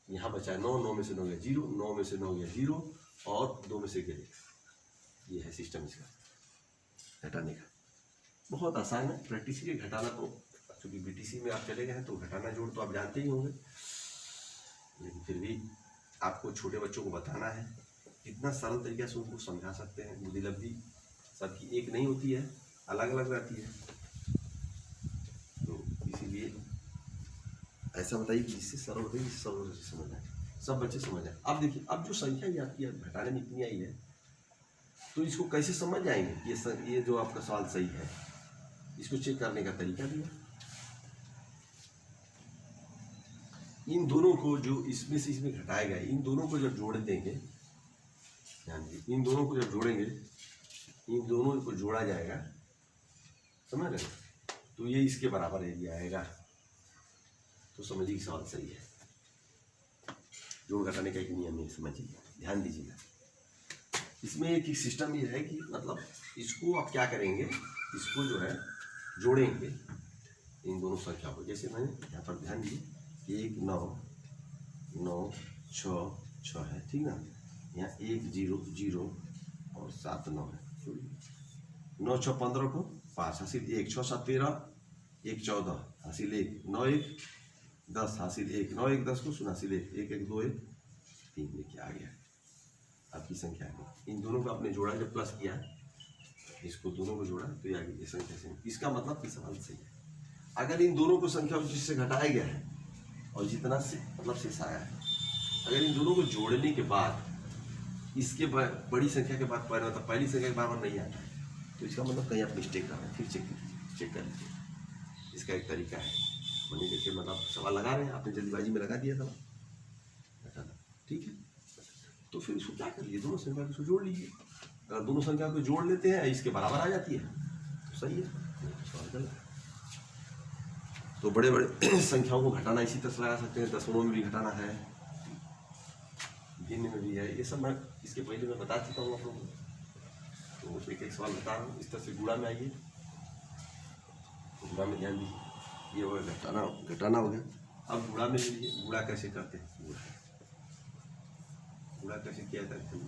यहाँ बचा 9, 9 में से 9 गया 0, 9 में से 9 गया 0, और 2 में से गया 1। ये है सिस्टम इसका घटाने का, बहुत आसान है, प्रैक्टिस के घटाना। तो चूँकि बीटीसी में आप चले गए हैं तो घटाना जोड़ तो आप जानते ही होंगे, लेकिन फिर भी आपको छोटे बच्चों को बताना है, कितना सरल तरीके से उनको समझा सकते हैं। बुद्धि लब्धि सबकी एक नहीं होती है, अलग अलग रहती है, तो इसीलिए ऐसा बताइए कि जिससे सरल होते जिससे सरल से समझ आए, सब बच्चे समझ आए। अब देखिए, अब जो संख्या ये आपकी घटाने में इतनी आई है तो इसको कैसे समझ जाएंगे, ये जो आपका सवाल सही है, इसको चेक करने का तरीका भी है। इन दोनों को जो इसमें से इसमें घटाया गया, इन दोनों को जब जोड़ देंगे, ध्यान दीजिए, इन दोनों को जब जोड़ेंगे, इन दोनों को जोड़ा जाएगा, समझ रहे, तो ये इसके बराबर एरिया आएगा, तो समझिए सवाल सही है। जोड़ घटाने का एक नियम है, समझिए, ध्यान दीजिएगा। इसमें एक सिस्टम ये है कि मतलब इसको आप क्या करेंगे, इसको जो है जोड़ेंगे इन दोनों संख्या को, जैसे मैंने यहाँ पर ध्यान दिए 1 9 9 6 6 है, ठीक ना, यहाँ 1 0 0 और 7 9 है, 9 6 15 को 5 हासिल 1, 6 7 13 1 14 हासिल 1, 9 1 10 हासिल 1, 9 1 10 को 0 हासिल 1, 1 1 2 1 3 लेके आ गया आपकी संख्या है। इन दोनों को आपने जोड़ा, जब प्लस किया, इसको दोनों को जोड़ा तो ये आगे संख्या से, इसका मतलब कि सवाल सही है। अगर इन दोनों को संख्या जिससे घटाया गया है और जितना से मतलब शेष आया है, अगर इन दोनों को जोड़ने के बाद इसके बड़ी संख्या के बाद मतलब पहली संख्या के बराबर नहीं आता है, तो इसका मतलब कहीं आप मिस्टेक कर रहे हैं, फिर चेक कर लीजिए। इसका एक तरीका है, मैंने देखिए मतलब सवाल लगा रहे हैं, आपने जल्दीबाजी में लगा दिया था, ठीक है, तो फिर इसको क्या कर लीजिए, दोनों संख्या को जोड़ लीजिए। अगर दोनों संख्या को जोड़ लेते हैं, इसके बराबर आ जाती है तो सही है, सवाल गलत है। तो बड़े बड़े संख्याओं को घटाना इसी तरह से लगा सकते हैं, दशमलव में भी घटाना है, भिन्न में भी है, ये सब मैं इसके पहले मैं बता चुका हूँ आप लोगों को। तो एक एक सवाल बता रहा हूँ। इस तरह से गुणा में आइए, गुणा में ध्यान दीजिए, ये हो गया घटाना, घटाना हो गया। अब गुणा में लीजिए, गुणा कैसे करते हैं, गुणा कैसे किया करते हैं,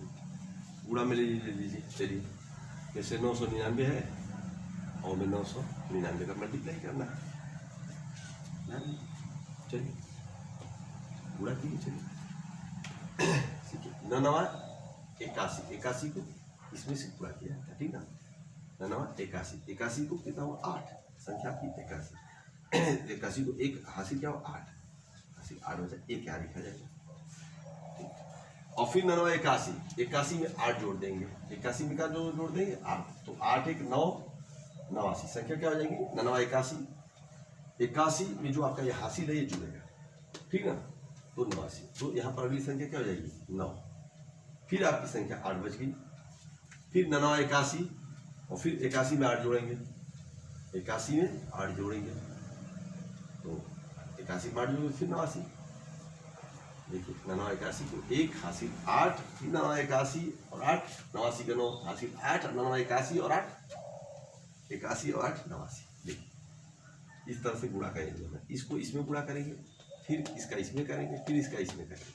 गुणा में ले लीजिए। चलिए जैसे 999 है और में 999 का मल्टीप्लाई करना है, चलिए गुणा कीजिए। चलिए सीखिए, 9 81 को इसमें से गुणा किया था, ठीक ना। 9 81 को कितना हुआ 8, संख्या की 81, 81 को एक हासिल क्या हुआ 8, हासिल 8 बचा, एक यहाँ लिखा जाएगा, ठीक। और फिर 9 81 में 8 जोड़ देंगे, 81 में क्या जोड़ देंगे 8, तो 8 1 9 89, संख्या क्या हो जाएगी 9 81 में जो आपका ये हासिल है ये जुड़ेगा, ठीक ना, तो 89। तो यहाँ पर अगली संख्या क्या हो जाएगी 9, फिर आपकी संख्या 8 बच गई, फिर 9 81 और फिर 81 में 8 जोड़ेंगे, 81 में 8 जोड़ेंगे, तो 81 में 8 जोड़ेंगे, फिर 89। देखिए 9 81 को एक हासिल 8, फिर 9 81 और 8, 89 का 9 हासिल 8, 9 81 और 8, 81 और 8 89। देखिए इस तरह से गुणा करेंगे हमें, इसको इसमें गुणा करेंगे, फिर इसका इसमें करेंगे, फिर इसका इसमें करेंगे,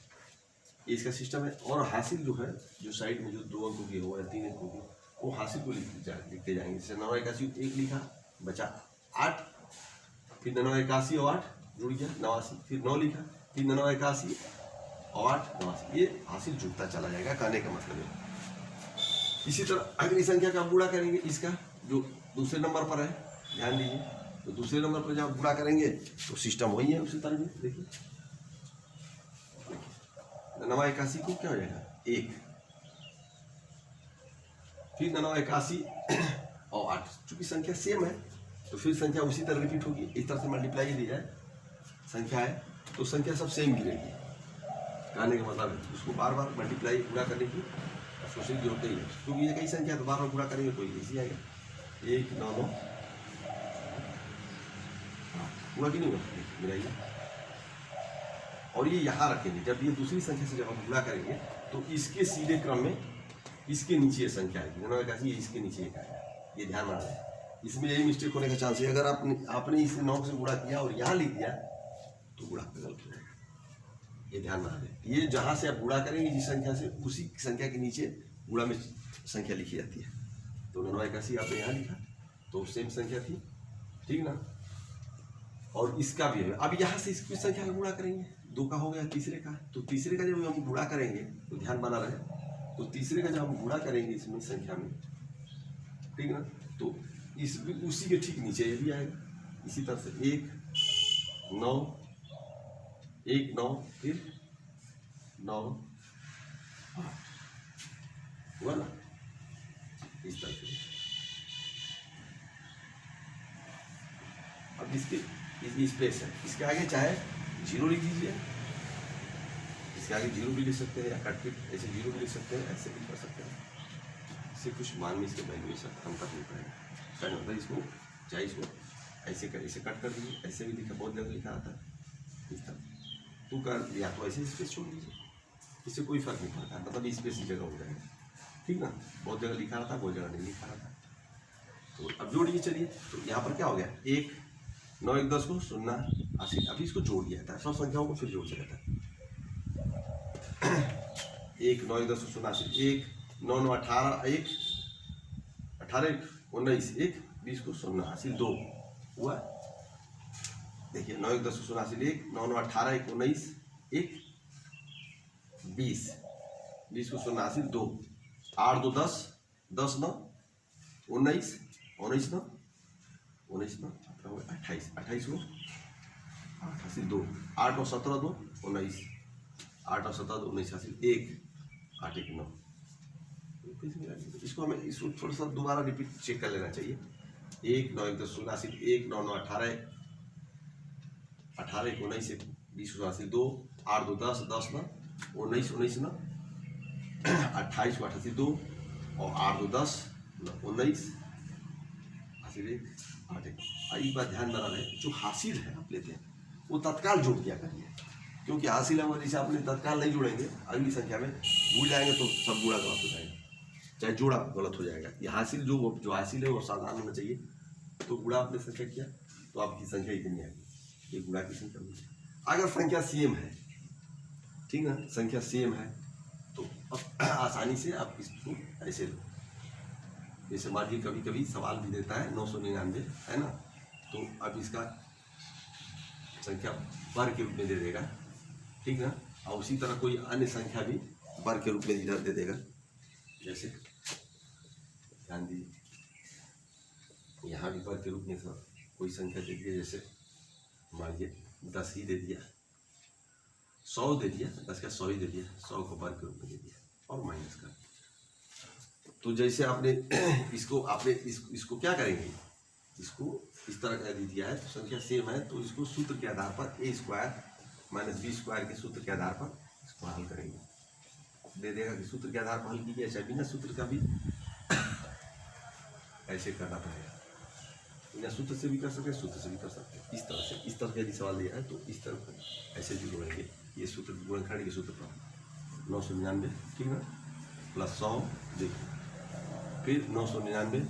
ये इसका सिस्टम है। और हासिल जो है, जो साइड में जो 2 अंकों की हो या 3 अंकों की, वो हासिल को लिखते जाएंगे। जैसे 9 81 को 1 लिखा, बचा 8, फिर 9 81 और 8 जुड़ गया 89, फिर 9 लिखा, फिर 9 81 और 8 89, ये हासिल जुड़ता चला जाएगा, कहने का मतलब है। इसी तरह अगली संख्या का गुणा करेंगे, इसका जो दूसरे नंबर पर है, ध्यान दीजिए, तो दूसरे नंबर पर जब गुणा करेंगे तो सिस्टम वही है उसी तरह में। देखिए 9 81 को क्या हो जाएगा 1, फिर 9 81 और 8, चूंकि संख्या सेम है तो फिर संख्या उसी तरह रिपीट होगी, इस तरह से मल्टीप्लाई दी जाए संख्या है तो संख्या सब सेम गिरेगी, कहने का मतलब है उसको बार बार मल्टीप्लाई गुणा करने की सोचने की जरूरत नहीं है, क्योंकि ये कई संख्या तो बार बार गुणा करेंगे तो इसी आएगा 1 9 9 गुणा की नहीं होगा मिलाइए। और ये यहाँ रखेंगे, जब ये दूसरी संख्या से जब हम गुणा करेंगे तो इसके सीधे क्रम में इसके नीचे ये संख्या आएगी, 9 81 ये इसके नीचे एक आएगा, ये ध्यान रखना है। इसमें यही मिस्टेक होने का चांस है, अगर आपने इसे 9 से गुणा किया और यहाँ लिख दिया तो गुणा पे गलत हो जाएगा, ये ध्यान रखना है। ये जहाँ से आप गुणा करेंगे जिस संख्या से, उसी संख्या के नीचे गुणा में संख्या लिखी जाती है। तो 9 81 आपने यहाँ लिखा तो सेम संख्या थी, ठीक ना। और इसका भी है, अब यहाँ से इसकी संख्या का गुणा करेंगे, 2 का हो गया तीसरे का, तो तीसरे का जब हम गुणा करेंगे तो ध्यान बना रहे, तो तीसरे का जब हम गुणा करेंगे इसमें संख्या में, ठीक ना, तो इस उसी के ठीक नीचे ये भी आएगा। इसी तरह से 1 9 1 9 फिर 9 8 हुआ ना, इस तरह से। अब इसके स्पेस है, इसके आगे चाहे 0 लिख दीजिए, इसके आगे 0 भी लिख सकते हैं, या कट के ऐसे 0 भी लिख सकते हैं, ऐसे भी कर सकते हैं, इससे कुछ मान में इसके वैल्यूएशन अंतर नहीं पड़ेगा। मतलब इसको चाहे इसको ऐसे कर, इसे कट कर दीजिए, ऐसे भी लिखा, बहुत जगह लिखा आता है इस तरह, तो कर दिया तो ऐसे स्पेस छोड़ दीजिए, इससे कोई फर्क नहीं पड़ता, मतलब स्पेस की जगह हो जाएगा, ठीक ना। बहुत जगह लिखा रहा था, बहुत जगह नहीं लिखा रहा था। तो अब जोड़िए, चलिए, तो यहाँ पर क्या हो गया 1 9 1 10 को 0 80, अभी इसको जोड़ दिया था, सब संख्याओं को फिर जोड़ दिया था। 1 9 1 10 को 0 80, 1 9 9 18 1 18 1 19 1 20 को 0 80 2 हुआ। देखिए 9 1 10 को 0 80 1 9 9 18 1 19 1 20 20 को 0 80 2 8 2 10 10 9 19 19 9 19 9 28 28 को 8 80 2 8 और 17 2 19 8 और 17 2 19 80 1 8 1 9। इसको हमें इसको थोड़ा सा दोबारा रिपीट चेक कर लेना चाहिए। 1 9 1 10 16 80 1 9 9 18 18 1 19 1 20 को 80 2 8 2 10 10 9 19 19 9 28 को 88 2 और 8 2 10 19 80 1 एक बात ध्यान बना रहे, जो हासिल है आप लेते हैं वो तत्काल जोड़ दिया करिए, क्योंकि हासिल है जैसे आपने तत्काल नहीं जोड़ेंगे अगली संख्या में भूल जाएंगे तो सब गुणा गलत हो जाएगा, चाहे जोड़ा गलत हो जाएगा। ये हासिल जो हासिल है वो साधारण होना चाहिए। तो गुणा आपने संख्या किया तो आपकी संख्या इतनी आएगी, ये गुणा की संख्या होगी। अगर संख्या सेम है, ठीक ना, संख्या सेम है तो अब आसानी से आप इसको ऐसे लो, जैसे मानिए कभी कभी सवाल भी देता है 999 है ना, तो अब इसका संख्या वर्ग के रूप में दे देगा, ठीक ना, और उसी तरह कोई अन्य संख्या भी वर्ग के रूप में इधर दे देगा। जैसे ध्यान दीजिए यहाँ भी वर्ग के रूप में कोई संख्या दे दिया, जैसे मानिए 10 ही दे दिया, 100 दे दिया, 10 का 100 ही दे दिया, 100 को वर्ग के रूप में दे दिया और माइनस का। तो जैसे आपने इसको क्या करेंगे, इसको इस तरह का दे दिया है तो संख्या सेम है तो इसको सूत्र के आधार पर a² - b² के सूत्र के आधार पर इसको हल करेंगे। दे देगा कि सूत्र के आधार पर हल कीजिए, चाहे बिना सूत्र का भी ऐसे करना पड़ेगा, बिना सूत्र से भी कर सकते हैं, सूत्र से भी कर सकते हैं। इस तरह से, इस तरह का यदि सवाल दिया है तो इस तरह पर ऐसे भी जोड़ेंगे। ये सूत्र गुणनखंड के सूत्र पर 999, ठीक है, प्लस 100 देखिए, फिर 999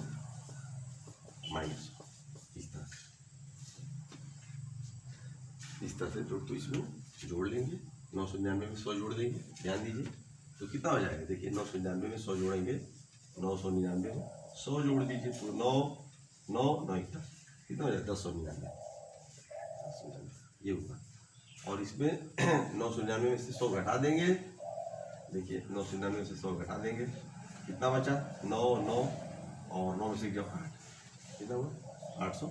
माइनस, इस तरह से जोड़, तो इसमें जोड़ लेंगे 999 में 100 जोड़ देंगे। ध्यान दीजिए तो कितना हो जाएगा, देखिए 999 में 100 जोड़ेंगे, 999 में 100 जोड़ दीजिए तो 9 कितना हो जाएगा 1099, ये होगा। और इसमें 999 में से 100 घटा देंगे, देखिए 999 में से 100 घटा देंगे, कितना बचा 9 और 9 में से क्या 8, कितना हुआ 800।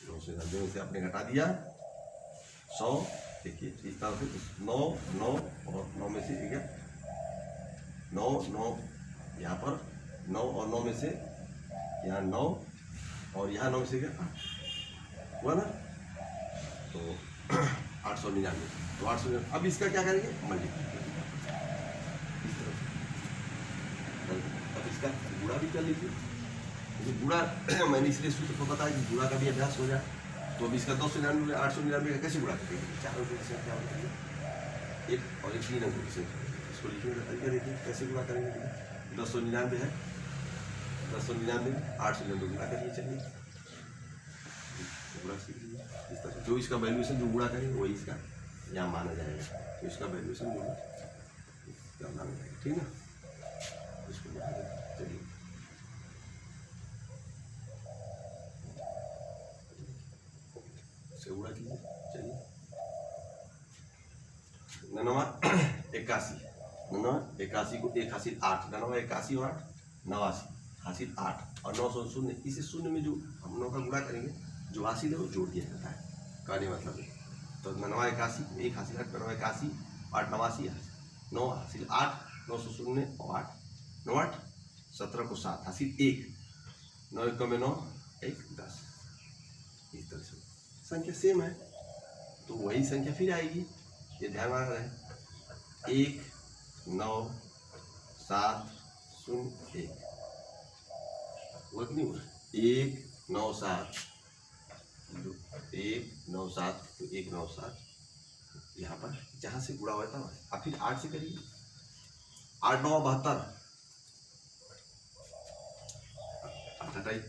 999 से आपने घटा दिया 100, देखिए इस तरह से 9 और 9 में से क्या 9 यहाँ पर 9 और 9 में से यहाँ 9 और यहाँ 9 में से क्या 8 हुआ ना, तो 899, तो 899। अब इसका क्या करेंगे मल्टीप्लाई इस तरह से। अब इसका गुणा भी कर लीजिए, क्योंकि गुणा मैंने इसलिए सूत्र को बताया कि गुणा का भी अभ्यास हो जाए। तो अब इसका 299 899 का कैसे गुणा करेंगे, 4 अंकों की संख्या होती है, एक और एक 3 अंकों की संख्या, इसको लिखने का तरीका देखिए कैसे गुणा करेंगे। 299 है, 299 899 गुणा करिए, चलिए गुणा सीख लीजिए। इस तरह से जो इसका वैल्यूएशन जो गुणा करेंगे वही इसका यहाँ माना जाएगा, तो इसका वैल्यूएशन जो माना जाएगा, ठीक है। इसको चलिए गुणा कीजिए, चलिए 99 81, 99 81 को 1 हासिल 8, 99 81 और 8 89 हासिल 8 और 900 शून्य, इसे शून्य में जो हम 9 का गुणा करेंगे जो हासिल है वो जोड़ दिया जाता है, कहने मतलब है। तो 99 81 1 हासिल 8, 99 81 8 89 9 हासिल 8 900 शून्य और 8 9 8 17 को 7 हासिल 1 9 1 में 9 1 10, इस तरह से संख्या सेम है तो वही संख्या फिर आएगी, ये ध्यान रखना है। 1 9 7 0 1 हुआ कि नहीं हुआ, 1 9 7 1 9 7 तो 1 9 7 यहाँ पर जहाँ से गुणा हुआ था आप फिर 8 से करिए, 8 9 72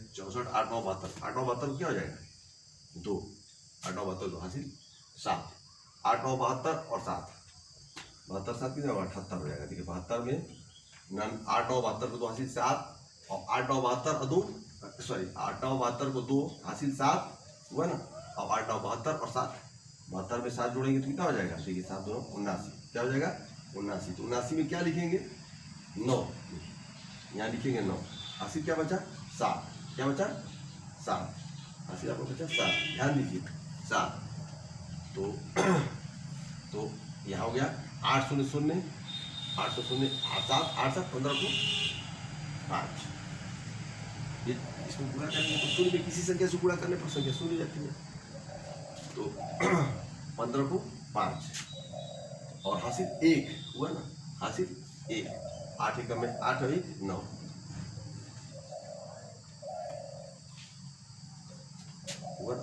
64 8 9 72 8 9 72 क्या हो जाएगा 2, 8 9 72 हासिल 7, 8 9 72 और 7 72 7 कितना 78 हो जाएगा। देखिए 72 में 8 9 72 को 2 हासिल 7 और 8 9 72 और 2 सॉरी 8 9 72 को 2 हासिल 7 हुआ ना, अब 8 9 72 और 7 72 में 7 जोड़ेंगे तो कितना हो जाएगा, देखिए 7 2 79, क्या हो जाएगा 79। तो 79 में क्या लिखेंगे 9, यहाँ लिखेंगे 9, हासिल क्या बचा 7, क्या बचा 7, हासिल आपको बचा 7, ध्यान दीजिए 7। तो यहाँ हो गया 8 0 0 8 0 7 8 7 15 को 5, ये इसमें गुणा करेंगे तो शून्य में किसी संख्या से गुणा करने पर संख्या शून्य जाती है, तो 15 को 5 और हासिल 1 हुआ ना, हासिल 1 8 एकम में 8 और 1 9।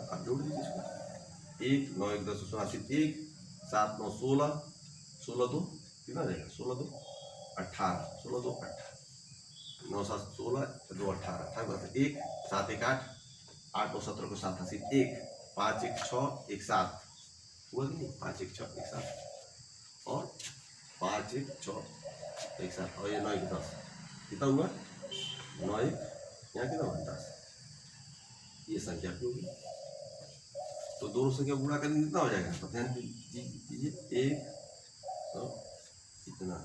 अब जोड़ दीजिए इसको, 1 9 1 10 1 7 9 16 16 2 कितना रहेगा 16 2 18 16 2 18 9 7 16 2 18 18 1 7 1 8 8 9 17 को 7 80 1 5 1 6 1 7 हुआ कि नहीं 5 1 6 1 7 और 5 1 6 1 7 और ये 9 1 10 कितना हुआ 9 1 यहाँ कितना हुआ 10। ये संख्या की होगी तो दोनों संख्या गुणा करने कितना हो जाएगा तो ध्यान दीजिए 1 तो इतना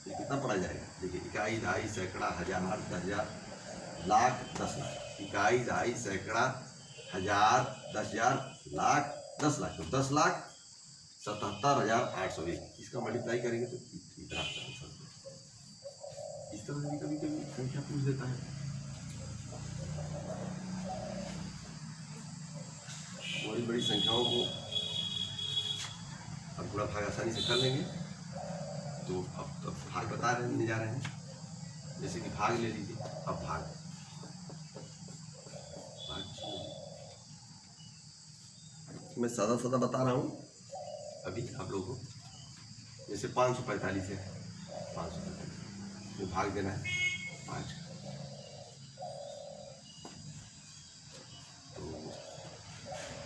ये कितना पड़ा जाएगा देखिए इकाई दहाई सैकड़ा हजार 10,000 लाख 10 लाख इकाई दहाई सैकड़ा हजार 10,000 लाख 10 लाख तो 10,77,801 इसका मल्टीप्लाई करेंगे तो इतना आंसर। इस तरह से भी कभी कभी संख्या पूछ देता है। बड़ी बड़ी संख्याओं को अब गुणा भाग आसानी से कर लेंगे। तो अब तो भाग बता रहे जा रहे हैं जैसे कि भाग ले लीजिए। अब भाग मैं सादा सादा बता रहा हूँ अभी आप लोगों को। जैसे 545 है 545 में भाग देना है 5 तो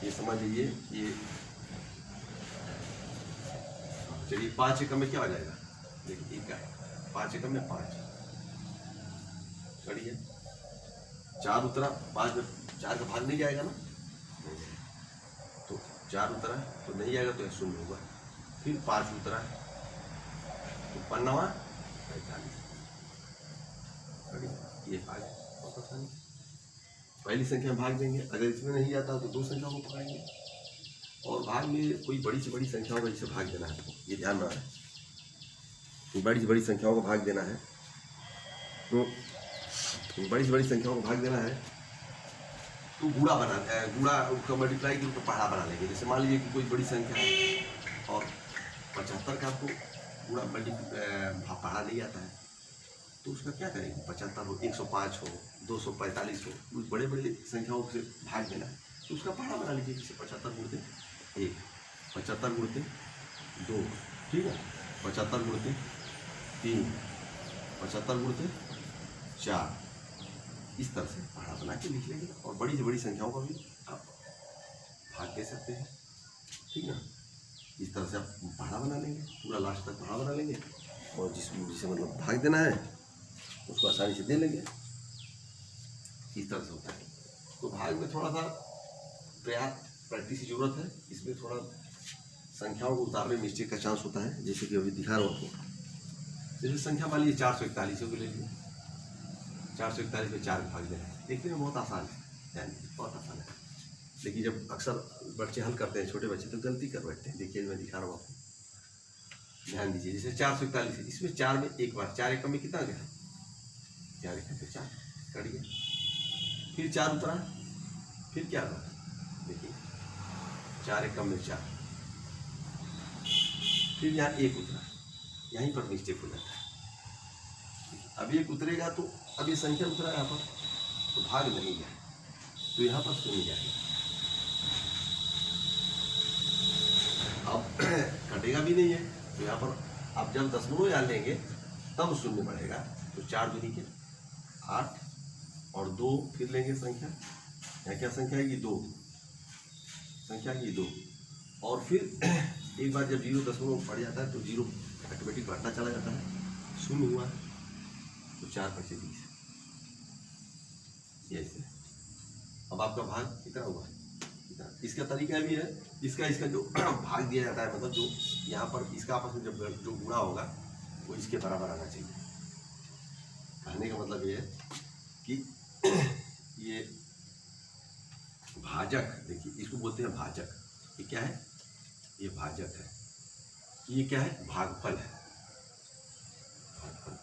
ये समझ लीजिए ये चलिए 5 एकम में क्या हो जाएगा देखिए क्या 5 एकम में 5 करिए 4 उतरा 5 में 4 का भाग नहीं जाएगा ना तो 4 उतरा तो नहीं जाएगा तो 0 होगा। फिर 5 उतरा तो 15वां 45 ये भाग बहुत आसानी पहली संख्या में भाग देंगे। अगर इसमें नहीं जाता तो 2 संख्या को पकड़ेंगे और भाग में कोई बड़ी से बड़ी संख्याओं का जिसे भाग देना है ये ध्यान रहा है। बड़ी से बड़ी संख्याओं को भाग देना है तो बड़ी से बड़ी संख्याओं को भाग देना है तो गुणा बना गुणा उसका मल्टीप्लाई करके तो पहाड़ा बना लेंगे। जैसे मान लीजिए कि कोई बड़ी संख्या है और 75 का आपको गुणा पहाड़ा नहीं आता है तो उसका क्या करेंगे 75 हो 105 हो 245 हो उस बड़े बड़े संख्याओं से भाग देना है तो उसका पहाड़ा बना लीजिए। जैसे 75 गुणते 1 75 गुणते 2 ठीक है 75 गुणते 3 75 गुणते 4 इस तरह से पहाड़ा बना के लिख लेंगे और बड़ी से बड़ी संख्याओं का भी आप भाग दे सकते हैं ठीक ना। इस तरह से आप पहाड़ा बना लेंगे पूरा लास्ट तक पहाड़ा बना लेंगे और जिसे मतलब भाग देना है उसको आसानी से दे लेंगे। इस तरह से होता है तो भाग में थोड़ा सा प्रैक्टिस की जरूरत है। इसमें थोड़ा संख्याओं को उतारने में मिस्टेक का चांस होता है जैसे कि अभी दिखा रहा हूँ आपको। जैसे संख्या मान लीजिए 441 को ले लीजिए 441 में 4 भाग देना है देखने में बहुत आसान है ध्यान दीजिए बहुत आसान है लेकिन जब अक्सर बच्चे हल करते हैं छोटे बच्चे तो गलती कर बैठते हैं। देखिए मैं दिखा रहा हूँ आपको ध्यान दीजिए। जैसे 441 है इसमें 4 में एक बार 4 एकम में कितना गया 4 एकम में 4 करिए फिर 4 उतरा फिर क्या हुआ देखिए 4 एकम में 4 फिर यहाँ 1 उतरा यहीं पर मिस्टेक हो जाता है। अब 1 उतरेगा तो अब ये संख्या उतरा यहाँ पर तो भाग नहीं गया तो यहाँ पर 0 जाएगा। अब कटेगा भी नहीं है तो यहाँ पर आप जब दशमलव यहाँ लेंगे तब 0 बढ़ेगा तो 4 दूनी के 8 और 2 फिर लेंगे संख्या यहाँ क्या संख्या है ये 2 संख्या ये 2 और फिर एक बार जब 0 दशमलव बढ़ जाता है तो 0 ऑटोमेटिक बढ़ता चला जाता है 0 हुआ तो 4 5 20 ऐसे। अब आपका भाग कितना हुआ इतना। इसका तरीका भी है इसका जो भाग दिया जाता है मतलब जो यहाँ पर इसका आपस में जब जो गुणा होगा वो इसके बराबर आना चाहिए। कहने का मतलब ये है कि ये भाजक देखिए इसको बोलते हैं भाजक। ये क्या है ये भाजक है। ये क्या है भागफल है।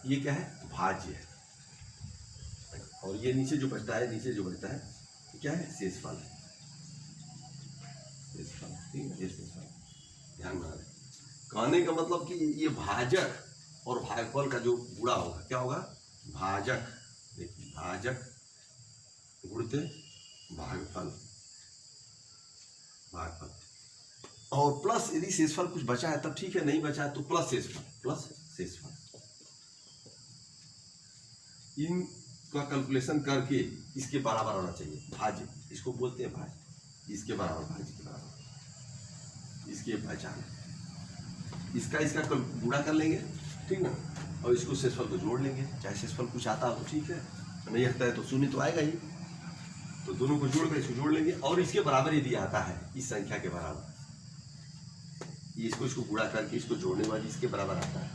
ये क्या है भाज्य है और ये नीचे जो बचता है ये क्या है शेषफल है। शेषफल ठीक है ये शेषफल ध्यान में रखें। कहने का मतलब कि ये भाजक और भागफल का जो गुणा होगा क्या होगा, भाजक। देखिए भाजक गुणते भागफल, भागफल। और प्लस यदि शेषफल कुछ बचा है तब ठीक है, नहीं बचा है तो प्लस शेषफल, प्लस शेषफल। इनका कैलकुलेशन करके इसके बराबर होना चाहिए भाज्य, इसको बोलते हैं भाज्य, इसके बराबर, भाज्य के बराबर, इसके पहचान, इसका इसका गुणा कर लेंगे, ठीक ना, और इसको शेषफल को जोड़ लेंगे। चाहे शेषफल कुछ आता हो तो ठीक है, नहीं आता है तो शून्य तो आएगा ही, तो दोनों को जोड़ कर इसको जोड़ लेंगे। और इसके बराबर यदि आता है इस संख्या के बराबर, इसको गुणा करके इसको जोड़ने वाली इसके बराबर आता है,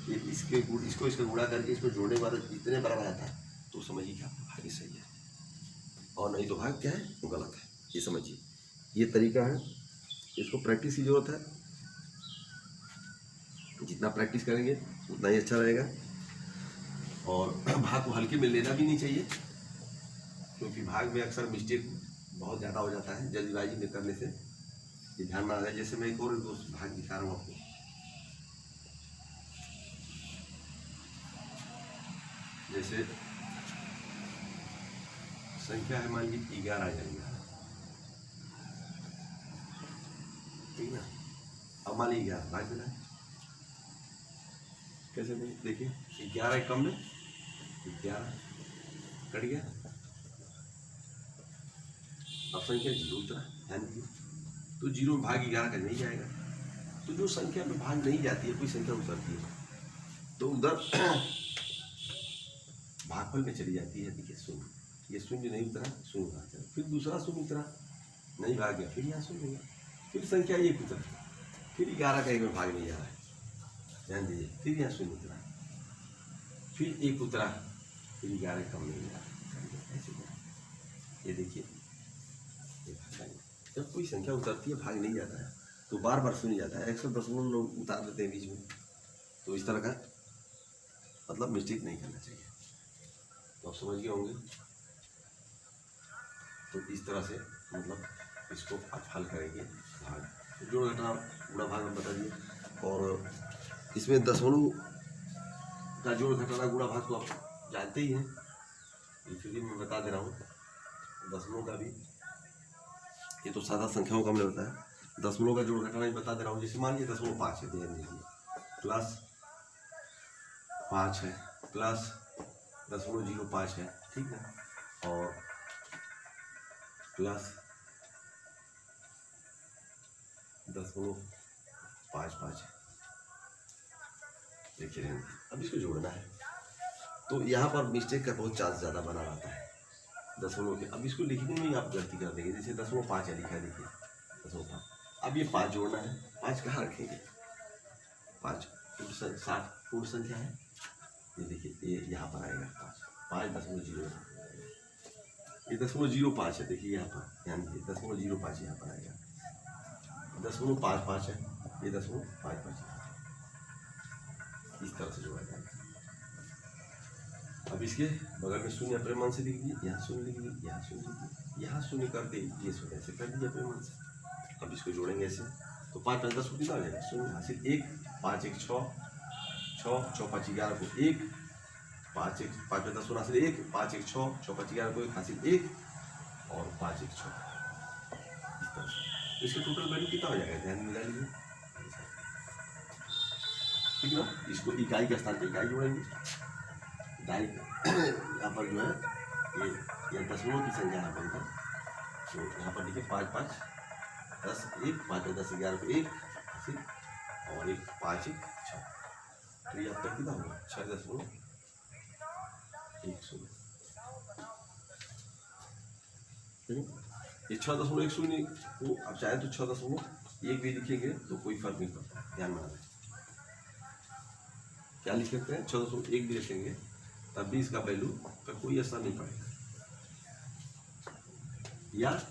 ये इसको इसका गुणा करके इसको जोड़ने वाला इतने बराबर आता है, तो समझिए क्या भाग सही है, और नहीं तो भाग क्या है, वो गलत है। ये समझिए, ये तरीका है, इसको प्रैक्टिस की जरूरत है। जितना प्रैक्टिस करेंगे उतना ही अच्छा रहेगा। और भाग को हल्के में लेना भी नहीं चाहिए, क्योंकि भाग में अक्सर मिस्टेक बहुत ज़्यादा हो जाता है जल्दबाजी में करने से, ये ध्यान में आ जाए। जैसे मैं एक और भाग दिखा रहा हूँ आपको, जैसे संख्या है मान लीजिए 11,000, ठीक ना। अब मान लीजिए 11 भाग देना है, कैसे देखिए 11 कम में 11 कट गया, अब संख्या 0 उतरा, ध्यान दीजिए। तो 0 में भाग 11 का नहीं जाएगा, तो जो संख्या में भाग नहीं जाती है, कोई संख्या उतरती है तो उधर भागफल में चली जाती है। देखिए शून्य, ये शून्य नहीं उतरा, शून्य भाग चला, फिर दूसरा शून्य उतरा, नहीं भाग गया, फिर यहाँ शून्य गया, फिर संख्या 1 उतरा, फिर 11 का 1 में भाग नहीं जा रहा है, ध्यान दीजिए, फिर यहाँ शून्य उतरा, फिर 1 उतरा, फिर 11 कम नहीं जा रहा, ऐसे ये देखिए। जब कोई संख्या उतरती है भाग नहीं जाता है तो बार बार शून्य जाता है, 110 लोग उतार देते हैं बीच में, तो इस तरह का मतलब मिस्टेक नहीं करना चाहिए। तो आप समझ गए होंगे, तो इस तरह से मतलब इसको आप हल करेंगे। भाग जोड़ घटा गुणा भाग में बता दिए, और इसमें दशमलव का जोड़ घटाना गुणा भाग तो आप जानते ही हैं, इसलिए मैं बता दे रहा हूँ। दशमलव का भी, ये तो सादा संख्याओं का हमने बताया, दशमलव का जोड़ घटाना भी बता दे रहा हूँ। जैसे मान लीजिए 0.5 है, ध्यान दीजिए, प्लस 5 है, प्लस 0.05 है, ठीक है, और प्लस 0.55 है। देखिए अब इसको जोड़ना है, तो यहाँ पर मिस्टेक का बहुत चांस ज़्यादा बना रहता है दशमलव के। अब इसको लिखने में आप गलती कर देंगे, जैसे 0.5 है लिखा है, देखिए 0.5, अब ये 5 जोड़ना है, 5 कहाँ रखेंगे, 5 पूर्ण संख्या है, ये देखिए ये यहाँ पर आएगा 5, 5.0, ये 0.05 है, देखिए यहाँ पर ध्यान दीजिए, 0.05 यहाँ पर आएगा, 0.55 है, ये 0.55 है, इस तरह से जोड़ा जाएगा। अब इसके बगल में शून्य अपने मन से लिख दीजिए, यहाँ शून्य लिख दीजिए, यहाँ शून्य लिख दीजिए, यहाँ शून्य कर दे, ये शून्य ऐसे कर दीजिए अपने मन से। अब इसको जोड़ेंगे ऐसे, तो 5 5 10 कितना हो जाएगा, शून्य हासिल 1, 5 1 6, 6 6 5 11 को 1, 5 1 5 10 हासिल 1, 5 1 6 6 5 11 को 1 हासिल 1, और 5 1 6, इस तरह से। तो इसका टोटल वैल्यू कितना हो जाएगा, ध्यान में मिला लीजिए, ठीक ना। इसको इकाई के स्थान पर इकाई जोड़ेंगे, यहाँ पर जो है ये दशमलव की संख्या यहाँ पर, तो यहाँ पर देखिए 5 5 10 1, 5 10 11 को 1 और 1 5 1 6, तो ये आपका कितना होगा 6.10, ये 6.10 को आप चाहे तो 6.1 भी लिखेंगे तो कोई फर्क नहीं पड़ता, ध्यान में रखें। क्या लिख सकते हैं, 6.1 भी लिखेंगे तब भी इसका वैल्यू का कोई असर नहीं पड़ेगा, या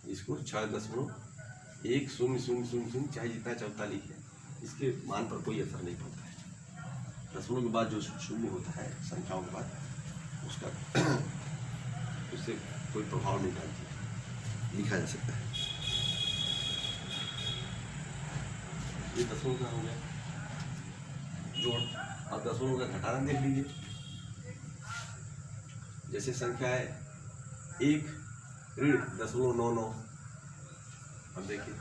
इसको 6.10000 चाहे जितना चौथा लिखे, इसके मान पर कोई असर नहीं पड़ता है। दशमलव के बाद जो शून्य होता है संख्याओं के बाद, उसका उससे कोई प्रभाव नहीं डालती, लिखा जा सकता है। ये दशमलव का हो गया, जोड़। अब दशमलव का घटाना देख लीजिए, जैसे संख्या है 1 ऋण 0.99। अब देखिए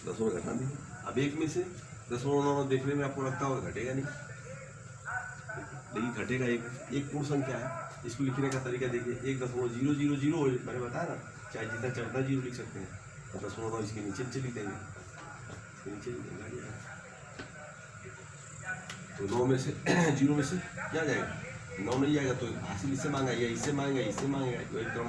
दशमलव घटा दीजिए। अब 1 में से 0.99 देखने में आपको लगता होगा घटेगा नहीं, लेकिन घटेगा। एक पूर्ण संख्या है। इसको लिखने का तरीका देखिए, 1.000 मैंने बताया ना, चाहे जितना चौथा जीरो लिख सकते हैं। 0.9 इसके नीचे लिख देंगे, नीचे तो 9 में से 0 में से क्या जाएगा, 9 नहीं जाएगा तो हासिल इससे मांगा या इससे मांगेगा, इससे मांगेगा, तो एकदम